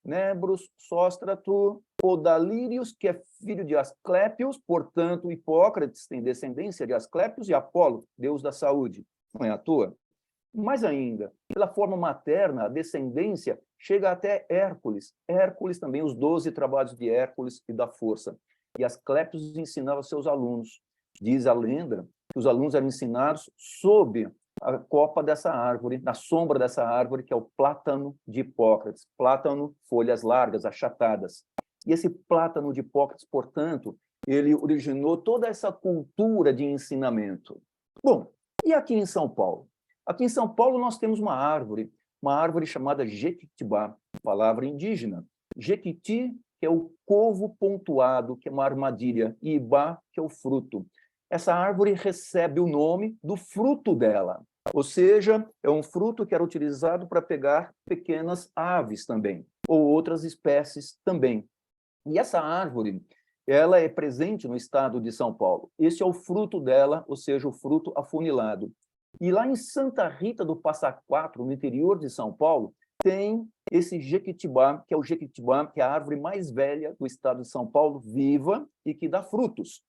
Nebros, Sóstrato, Podalírios, que é filho de Asclépios, portanto, Hipócrates tem descendência de Asclépios, e Apolo, deus da saúde. Não é à toa? Mais ainda, pela forma materna, a descendência chega até Hércules. Hércules também, os 12 trabalhos de Hércules e da força. E Asclépios ensinava aos seus alunos. Diz a lenda que os alunos eram ensinados sob a copa dessa árvore, na sombra dessa árvore, que é o plátano de Hipócrates. Plátano, folhas largas, achatadas. E esse plátano de Hipócrates, portanto, ele originou toda essa cultura de ensinamento. Bom, e aqui em São Paulo? Aqui em São Paulo nós temos uma árvore chamada Jequitibá, palavra indígena. Jequiti, que é o covo pontuado, que é uma armadilha, e Ibá, que é o fruto. Essa árvore recebe o nome do fruto dela, ou seja, é um fruto que era utilizado para pegar pequenas aves também, ou outras espécies também. E essa árvore, ela é presente no estado de São Paulo. Esse é o fruto dela, ou seja, o fruto afunilado. E lá em Santa Rita do Passa Quatro, no interior de São Paulo, tem esse Jequitibá, que é a árvore mais velha do estado de São Paulo, viva e que dá frutos,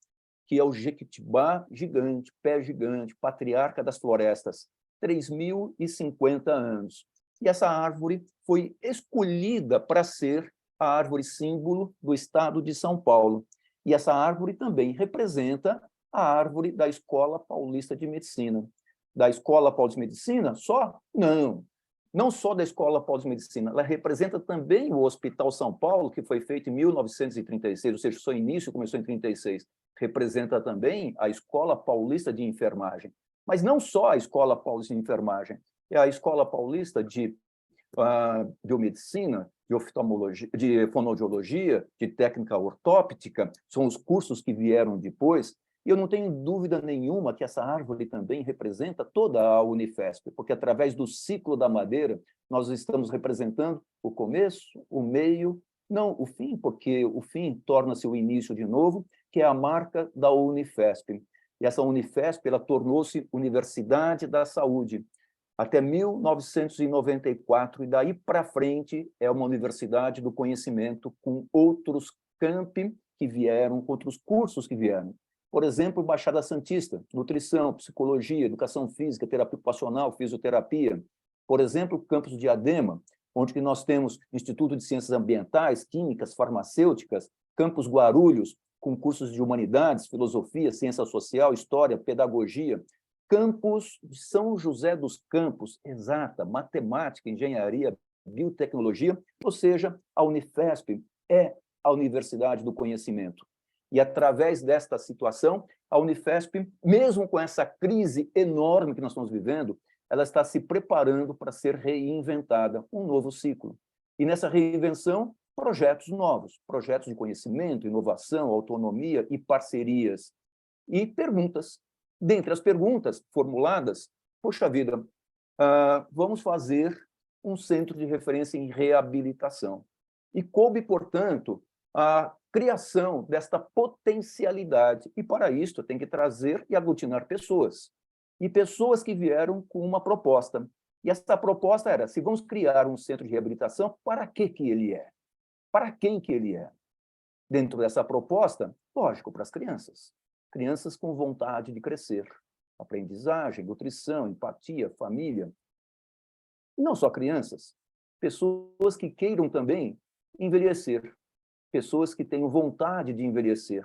que é o Jequitibá gigante, pé gigante, patriarca das florestas, 3.050 anos. E essa árvore foi escolhida para ser a árvore símbolo do estado de São Paulo. E essa árvore também representa a árvore da Escola Paulista de Medicina. Da Escola Paulista de Medicina só? Não. Não só da Escola Paulista de Medicina, ela representa também o Hospital São Paulo, que foi feito em 1936, ou seja, o seu início começou em 36. Representa também a Escola Paulista de Enfermagem. Mas não só a Escola Paulista de Enfermagem, é a Escola Paulista de biomedicina, de oftalmologia, de fonoaudiologia, de técnica ortóptica, são os cursos que vieram depois, e eu não tenho dúvida nenhuma que essa árvore também representa toda a Unifesp, porque através do ciclo da madeira, nós estamos representando o começo, o meio, não o fim, porque o fim torna-se o início de novo, que é a marca da Unifesp. E essa Unifesp, ela tornou-se Universidade da Saúde, até 1994, e daí para frente é uma universidade do conhecimento com outros campi que vieram, com outros cursos que vieram. Por exemplo, Baixada Santista, nutrição, psicologia, educação física, terapia ocupacional, fisioterapia. Por exemplo, o campus Diadema, onde nós temos Instituto de Ciências Ambientais, Químicas, Farmacêuticas, campus Guarulhos, com cursos de humanidades, filosofia, ciência social, história, pedagogia, campus de São José dos Campos, exata, matemática, engenharia, biotecnologia, ou seja, a Unifesp é a Universidade do Conhecimento. E, através desta situação, a Unifesp, mesmo com essa crise enorme que nós estamos vivendo, ela está se preparando para ser reinventada, um novo ciclo. E, nessa reinvenção, projetos novos, projetos de conhecimento, inovação, autonomia e parcerias. E perguntas. Dentre as perguntas formuladas, poxa vida, vamos fazer um centro de referência em reabilitação. E coube, portanto, a criação desta potencialidade. E, para isso, tem que trazer e aglutinar pessoas. E pessoas que vieram com uma proposta. E essa proposta era, se vamos criar um centro de reabilitação, para que ele é? Para quem que ele é? Dentro dessa proposta, lógico, para as crianças. Crianças com vontade de crescer. Aprendizagem, nutrição, empatia, família. E não só crianças, pessoas que queiram também envelhecer. Pessoas que tenham vontade de envelhecer.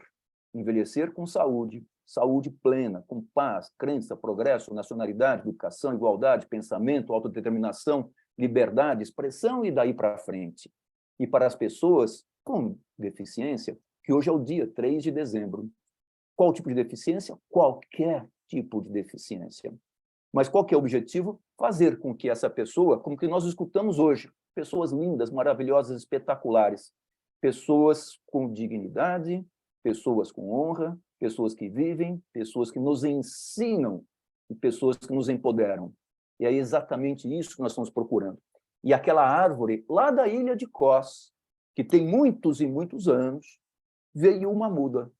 Envelhecer com saúde, saúde plena, com paz, crença, progresso, nacionalidade, educação, igualdade, pensamento, autodeterminação, liberdade, expressão e daí para frente. E para as pessoas com deficiência, que hoje é o dia 3 de dezembro. Qual tipo de deficiência? Qualquer tipo de deficiência. Mas qual que é o objetivo? Fazer com que essa pessoa, como que nós escutamos hoje, pessoas lindas, maravilhosas, espetaculares, pessoas com dignidade, pessoas com honra, pessoas que vivem, pessoas que nos ensinam e pessoas que nos empoderam. E é exatamente isso que nós estamos procurando. E aquela árvore lá da ilha de Cós, que tem muitos e muitos anos, veio uma muda.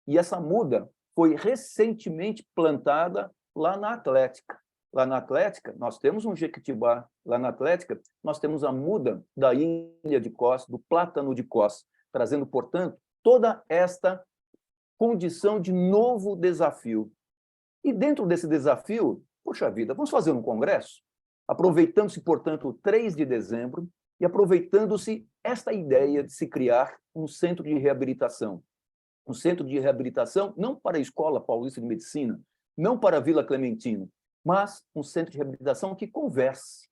E essa muda foi recentemente plantada lá na Atlética. Lá na Atlética, nós temos um jequitibá. Lá na Atlética, nós temos a muda da ilha de Cós, do plátano de Cós, trazendo, portanto, toda esta condição de novo desafio. E dentro desse desafio, poxa vida, vamos fazer um congresso? Aproveitando-se, portanto, o 3 de dezembro e aproveitando-se esta ideia de se criar um centro de reabilitação. Um centro de reabilitação não para a Escola Paulista de Medicina, não para a Vila Clementino, mas um centro de reabilitação que converse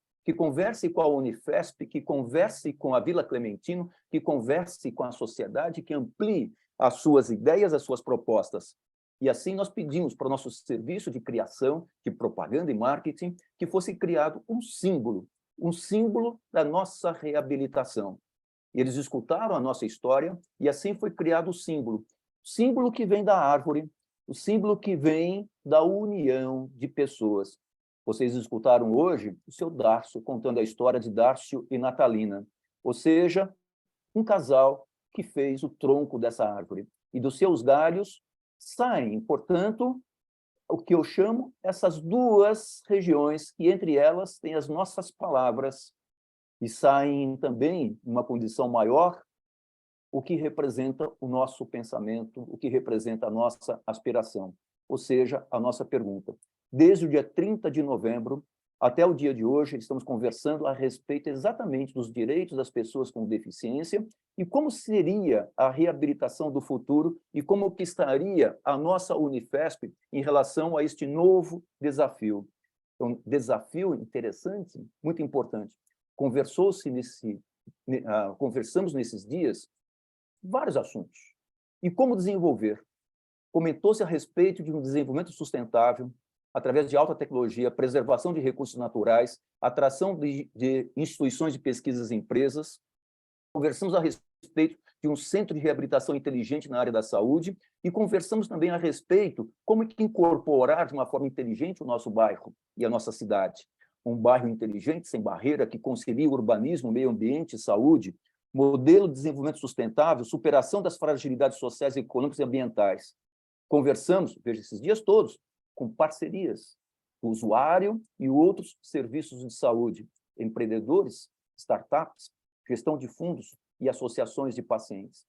com a Unifesp, que converse com a Vila Clementino, que converse com a sociedade, que amplie as suas ideias, as suas propostas. E assim nós pedimos para o nosso serviço de criação, de propaganda e marketing, que fosse criado um símbolo da nossa reabilitação. Eles escutaram a nossa história e assim foi criado o símbolo que vem da árvore, o símbolo que vem da união de pessoas. Vocês escutaram hoje o seu Dárcio contando a história de Dárcio e Natalina, ou seja, um casal que fez o tronco dessa árvore. E dos seus galhos saem, portanto, o que eu chamo essas duas regiões, que entre elas têm as nossas palavras, e saem também, numa condição maior, o que representa o nosso pensamento, o que representa a nossa aspiração, ou seja, a nossa pergunta. Desde o dia 30 de novembro, Até o dia de hoje, estamos conversando a respeito exatamente dos direitos das pessoas com deficiência e como seria a reabilitação do futuro e como que estaria a nossa Unifesp em relação a este novo desafio. Um desafio interessante, muito importante. Conversamos nesses dias vários assuntos. E como desenvolver? Comentou-se a respeito de um desenvolvimento sustentável, através de alta tecnologia, preservação de recursos naturais, atração de instituições de pesquisas e empresas. Conversamos a respeito de um centro de reabilitação inteligente na área da saúde e conversamos também a respeito como que incorporar de uma forma inteligente o nosso bairro e a nossa cidade. Um bairro inteligente, sem barreira, que concilia urbanismo, meio ambiente, saúde, modelo de desenvolvimento sustentável, superação das fragilidades sociais, econômicas e ambientais. Conversamos, veja, esses dias todos, com parcerias, o usuário e outros serviços de saúde, empreendedores, startups, gestão de fundos e associações de pacientes,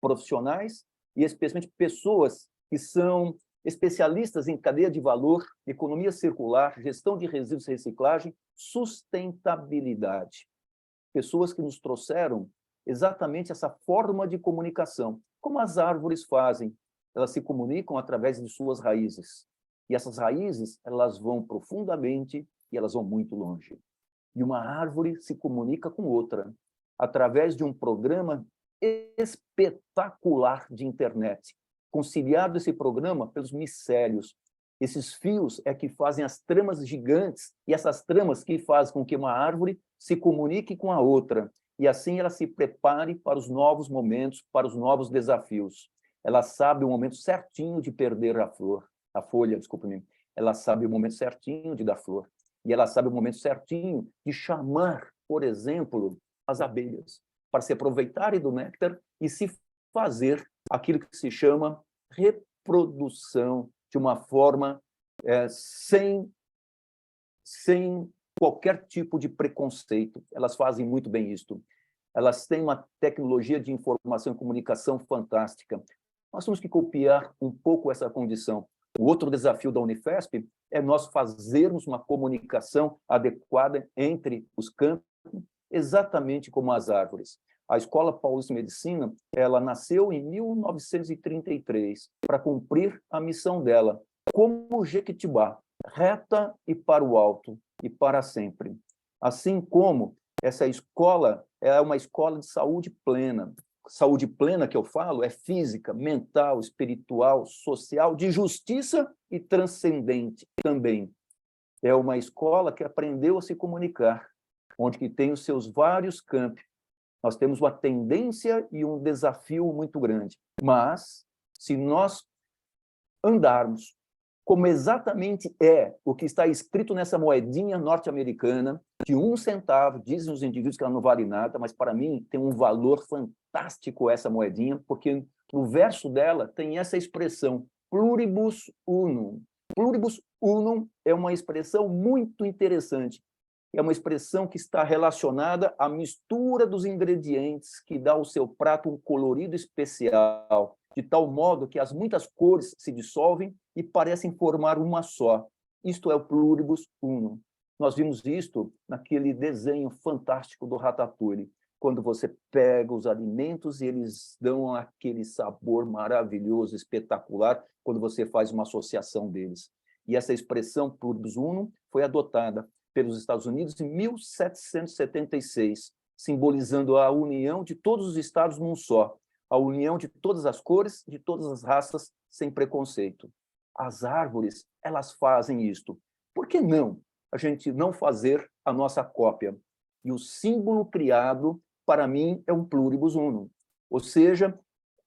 profissionais e especialmente pessoas que são especialistas em cadeia de valor, economia circular, gestão de resíduos e reciclagem, sustentabilidade. Pessoas que nos trouxeram exatamente essa forma de comunicação, como as árvores fazem. Elas se comunicam através de suas raízes. E essas raízes, elas vão profundamente e elas vão muito longe. E uma árvore se comunica com outra através de um programa espetacular de internet, conciliado esse programa pelos micélios. Esses fios é que fazem as tramas gigantes e essas tramas que fazem com que uma árvore se comunique com a outra e assim ela se prepare para os novos momentos, para os novos desafios. Ela sabe o momento certinho de perder a folha, desculpe-me. Ela sabe o momento certinho de dar flor. E ela sabe o momento certinho de chamar, por exemplo, as abelhas, para se aproveitarem do néctar e se fazer aquilo que se chama reprodução de uma forma sem qualquer tipo de preconceito. Elas fazem muito bem isto. Elas têm uma tecnologia de informação e comunicação fantástica. Nós temos que copiar um pouco essa condição. O outro desafio da Unifesp é nós fazermos uma comunicação adequada entre os campos, exatamente como as árvores. A Escola Paulista de Medicina, ela nasceu em 1933 para cumprir a missão dela, como Jequitibá, reta e para o alto e para sempre. Assim como essa escola é uma escola de saúde plena. Saúde plena que eu falo é física, mental, espiritual, social, de justiça e transcendente também. É uma escola que aprendeu a se comunicar, onde que tem os seus vários campos. Nós temos uma tendência e um desafio muito grande. Mas, se nós andarmos como exatamente é o que está escrito nessa moedinha norte-americana, de 1 centavo, dizem os indivíduos que ela não vale nada, mas para mim tem um valor fantástico essa moedinha, porque no verso dela tem essa expressão, pluribus unum. Pluribus unum é uma expressão muito interessante. É uma expressão que está relacionada à mistura dos ingredientes que dá ao seu prato um colorido especial, de tal modo que as muitas cores se dissolvem e parecem formar uma só. Isto é o pluribus unum. Nós vimos isto naquele desenho fantástico do Ratatouille, quando você pega os alimentos e eles dão aquele sabor maravilhoso, espetacular, quando você faz uma associação deles. E essa expressão pluribus unum foi adotada pelos Estados Unidos em 1776, simbolizando a união de todos os estados num só, a união de todas as cores, de todas as raças, sem preconceito. As árvores, elas fazem isto. Por que não a gente não fazer a nossa cópia? E o símbolo criado, para mim, é um pluribus unum. Ou seja,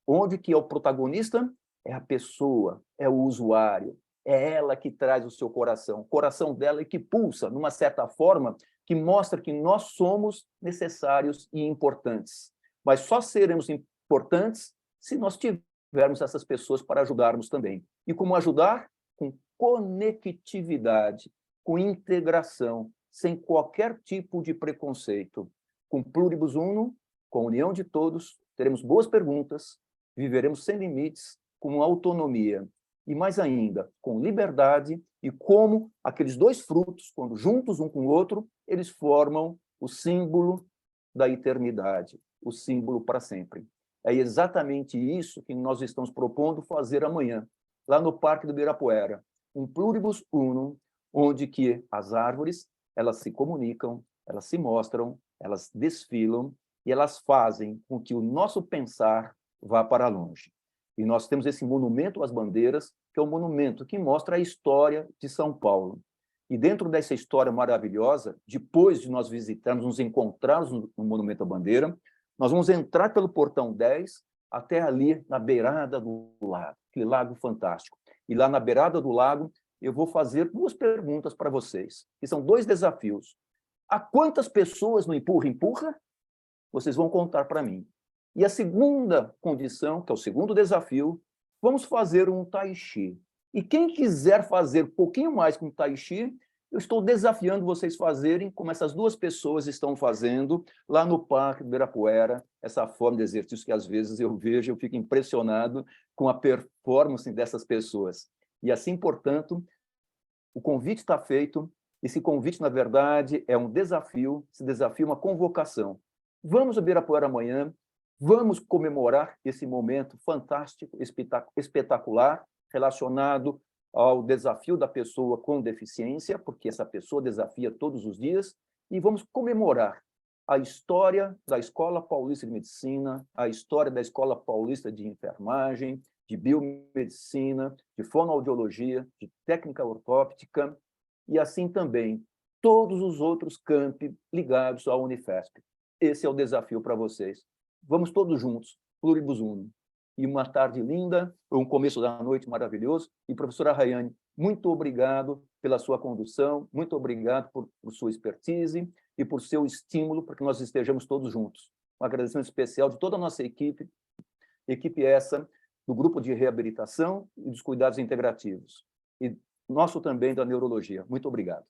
onde que é o protagonista? É a pessoa, é o usuário, é ela que traz o seu coração, o coração dela e que pulsa, numa certa forma, que mostra que nós somos necessários e importantes. Mas só seremos importantes se nós tivermos essas pessoas para ajudarmos também. E como ajudar? Com conectividade, com integração, sem qualquer tipo de preconceito. Com pluribus unum, com a união de todos, teremos boas perguntas, viveremos sem limites, com autonomia. e, mais ainda, com liberdade, e como aqueles dois frutos, quando juntos um com o outro, eles formam o símbolo da eternidade, o símbolo para sempre. É exatamente isso que nós estamos propondo fazer amanhã, lá no Parque do Ibirapuera, um pluribus unum, onde que as árvores, elas se comunicam, elas se mostram, elas desfilam e elas fazem com que o nosso pensar vá para longe. E nós temos esse monumento às bandeiras, que é um monumento que mostra a história de São Paulo. E dentro dessa história maravilhosa, depois de nós visitarmos, nos encontrarmos no Monumento à Bandeira, nós vamos entrar pelo Portão 10 até ali na beirada do lago, aquele lago fantástico. E lá na beirada do lago, eu vou fazer duas perguntas para vocês, que são dois desafios. A quantas pessoas no empurra-empurra? Vocês vão contar para mim. E a segunda condição, que é o segundo desafio, vamos fazer um tai chi. E quem quiser fazer um pouquinho mais com o tai chi, eu estou desafiando vocês fazerem como essas duas pessoas estão fazendo lá no Parque do Ibirapuera, essa forma de exercício que às vezes eu vejo, eu fico impressionado com a performance dessas pessoas. E assim, portanto, o convite está feito. Esse convite, na verdade, é um desafio, esse desafio é uma convocação. Vamos ao Ibirapuera amanhã, vamos comemorar esse momento fantástico, espetacular, relacionado ao desafio da pessoa com deficiência, porque essa pessoa desafia todos os dias, e vamos comemorar a história da Escola Paulista de Medicina, a história da Escola Paulista de Enfermagem, de Biomedicina, de Fonoaudiologia, de Técnica Ortóptica, e assim também todos os outros campi ligados à Unifesp. Esse é o desafio para vocês. Vamos todos juntos, pluribus unum. E uma tarde linda, um começo da noite maravilhoso. E, professora Rayane, muito obrigado pela sua condução, muito obrigado por sua expertise e por seu estímulo para que nós estejamos todos juntos. Um agradecimento especial de toda a nossa equipe essa do Grupo de Reabilitação e dos Cuidados Integrativos. E nosso também da Neurologia. Muito obrigado.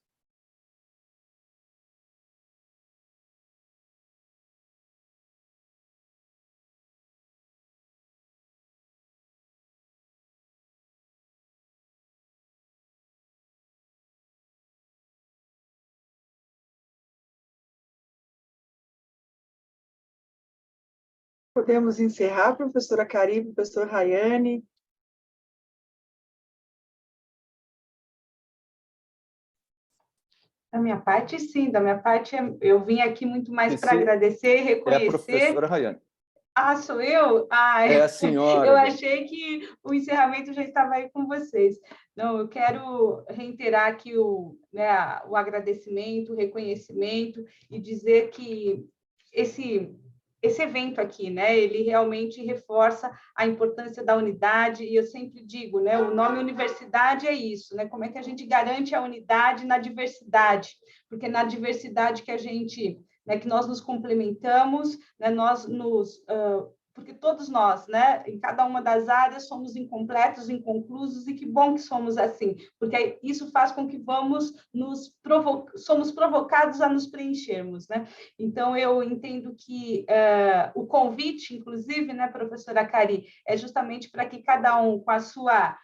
Podemos encerrar, professora Cari, professor Rayane. Da minha parte, sim. Da minha parte, eu vim aqui muito mais para agradecer e reconhecer... É a professora Rayane. Ah, sou eu? Ah, é a senhora. Eu achei que o encerramento já estava aí com vocês. Não, eu quero reiterar aqui o agradecimento, o reconhecimento e dizer que esse evento aqui, né, ele realmente reforça a importância da unidade, e eu sempre digo, né, o nome universidade é isso, né, como é que a gente garante a unidade na diversidade, porque na diversidade que a gente, né, que nós nos complementamos, né, porque todos nós, né, em cada uma das áreas, somos incompletos, inconclusos, e que bom que somos assim, porque isso faz com que somos provocados a nos preenchermos, né? Então, eu entendo que o convite, inclusive, né, professora Cari, é justamente para que cada um, com a sua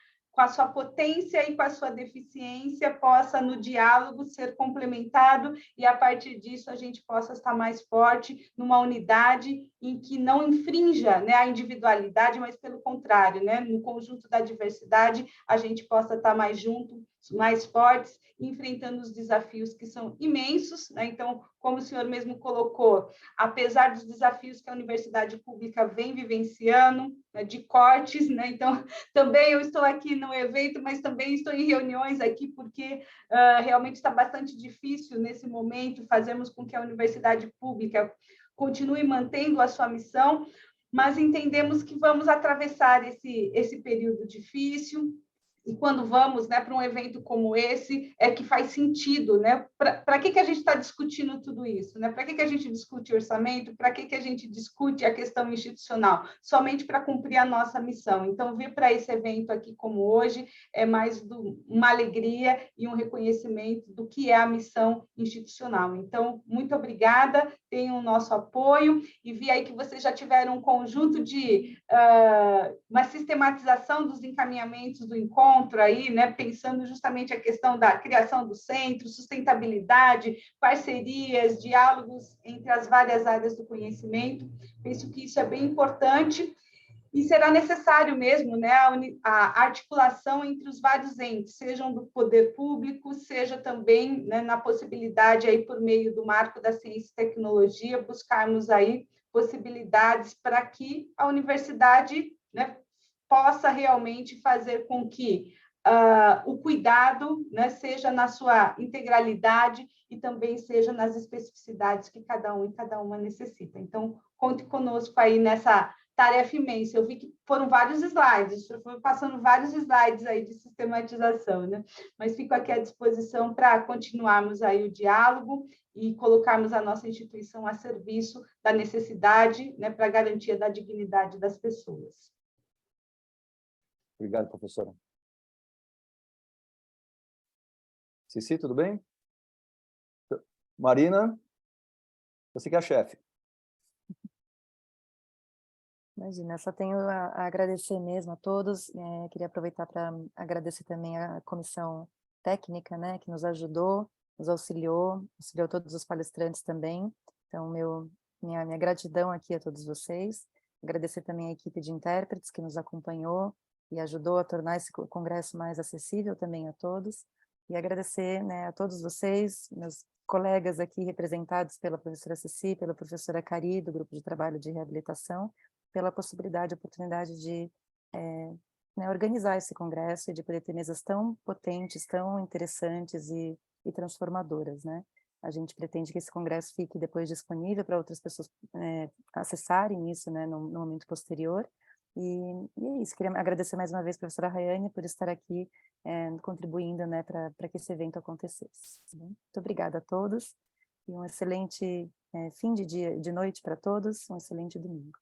potência e com a sua deficiência, possa, no diálogo, ser complementado, e, a partir disso, a gente possa estar mais forte numa unidade em que não infrinja, né, a individualidade, mas, pelo contrário, né, no conjunto da diversidade, a gente possa estar mais juntos, mais fortes, enfrentando os desafios que são imensos, né? Então, como o senhor mesmo colocou, apesar dos desafios que a universidade pública vem vivenciando, né, de cortes, né? Então, também eu estou aqui no evento, mas também estou em reuniões aqui, porque realmente está bastante difícil, nesse momento, fazermos com que a universidade pública continue mantendo a sua missão, mas entendemos que vamos atravessar esse período difícil, e quando vamos, né, para um evento como esse, é que faz sentido, né? Para que a gente está discutindo tudo isso? Né? Para que a gente discute orçamento? Para que a gente discute a questão institucional? Somente para cumprir a nossa missão. Então, vir para esse evento aqui como hoje é mais uma alegria e um reconhecimento do que é a missão institucional. Então, muito obrigada, tenham o nosso apoio, e vi aí que vocês já tiveram um conjunto de uma sistematização dos encaminhamentos do encontro aí, né, pensando justamente a questão da criação do centro, sustentabilidade, parcerias, diálogos entre as várias áreas do conhecimento. Penso que isso é bem importante e será necessário mesmo, né, a articulação entre os vários entes, sejam do poder público, seja também, né, na possibilidade aí por meio do marco da ciência e tecnologia, buscarmos aí possibilidades para que a universidade, né, possa realmente fazer com que o cuidado, né, seja na sua integralidade e também seja nas especificidades que cada um e cada uma necessita. Então, conte conosco aí nessa tarefa imensa. Eu vi que foram vários slides, foi passando vários slides aí de sistematização, né? Mas fico aqui à disposição para continuarmos aí o diálogo e colocarmos a nossa instituição a serviço da necessidade, né, para a garantia da dignidade das pessoas. Obrigado, professora. Cici, tudo bem? Marina, você que é a chefe. Imagina, só tenho a agradecer mesmo a todos. Queria aproveitar para agradecer também a comissão técnica, né, que nos ajudou, nos auxiliou todos os palestrantes também. Então, minha gratidão aqui a todos vocês. Agradecer também a equipe de intérpretes que nos acompanhou e ajudou a tornar esse congresso mais acessível também a todos. E agradecer, né, a todos vocês, meus colegas aqui representados pela professora Cici, pela professora Cari, do Grupo de Trabalho de Reabilitação, pela possibilidade, oportunidade de né, organizar esse congresso e de poder ter mesas tão potentes, tão interessantes e transformadoras, né? A gente pretende que esse congresso fique depois disponível para outras pessoas acessarem isso, né, no momento posterior. E é isso, queria agradecer mais uma vez a professora Rayane por estar aqui contribuindo, né, para que esse evento acontecesse. Muito obrigada a todos e um excelente fim de noite para todos, um excelente domingo.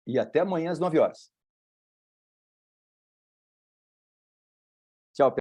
E até amanhã às 9 horas.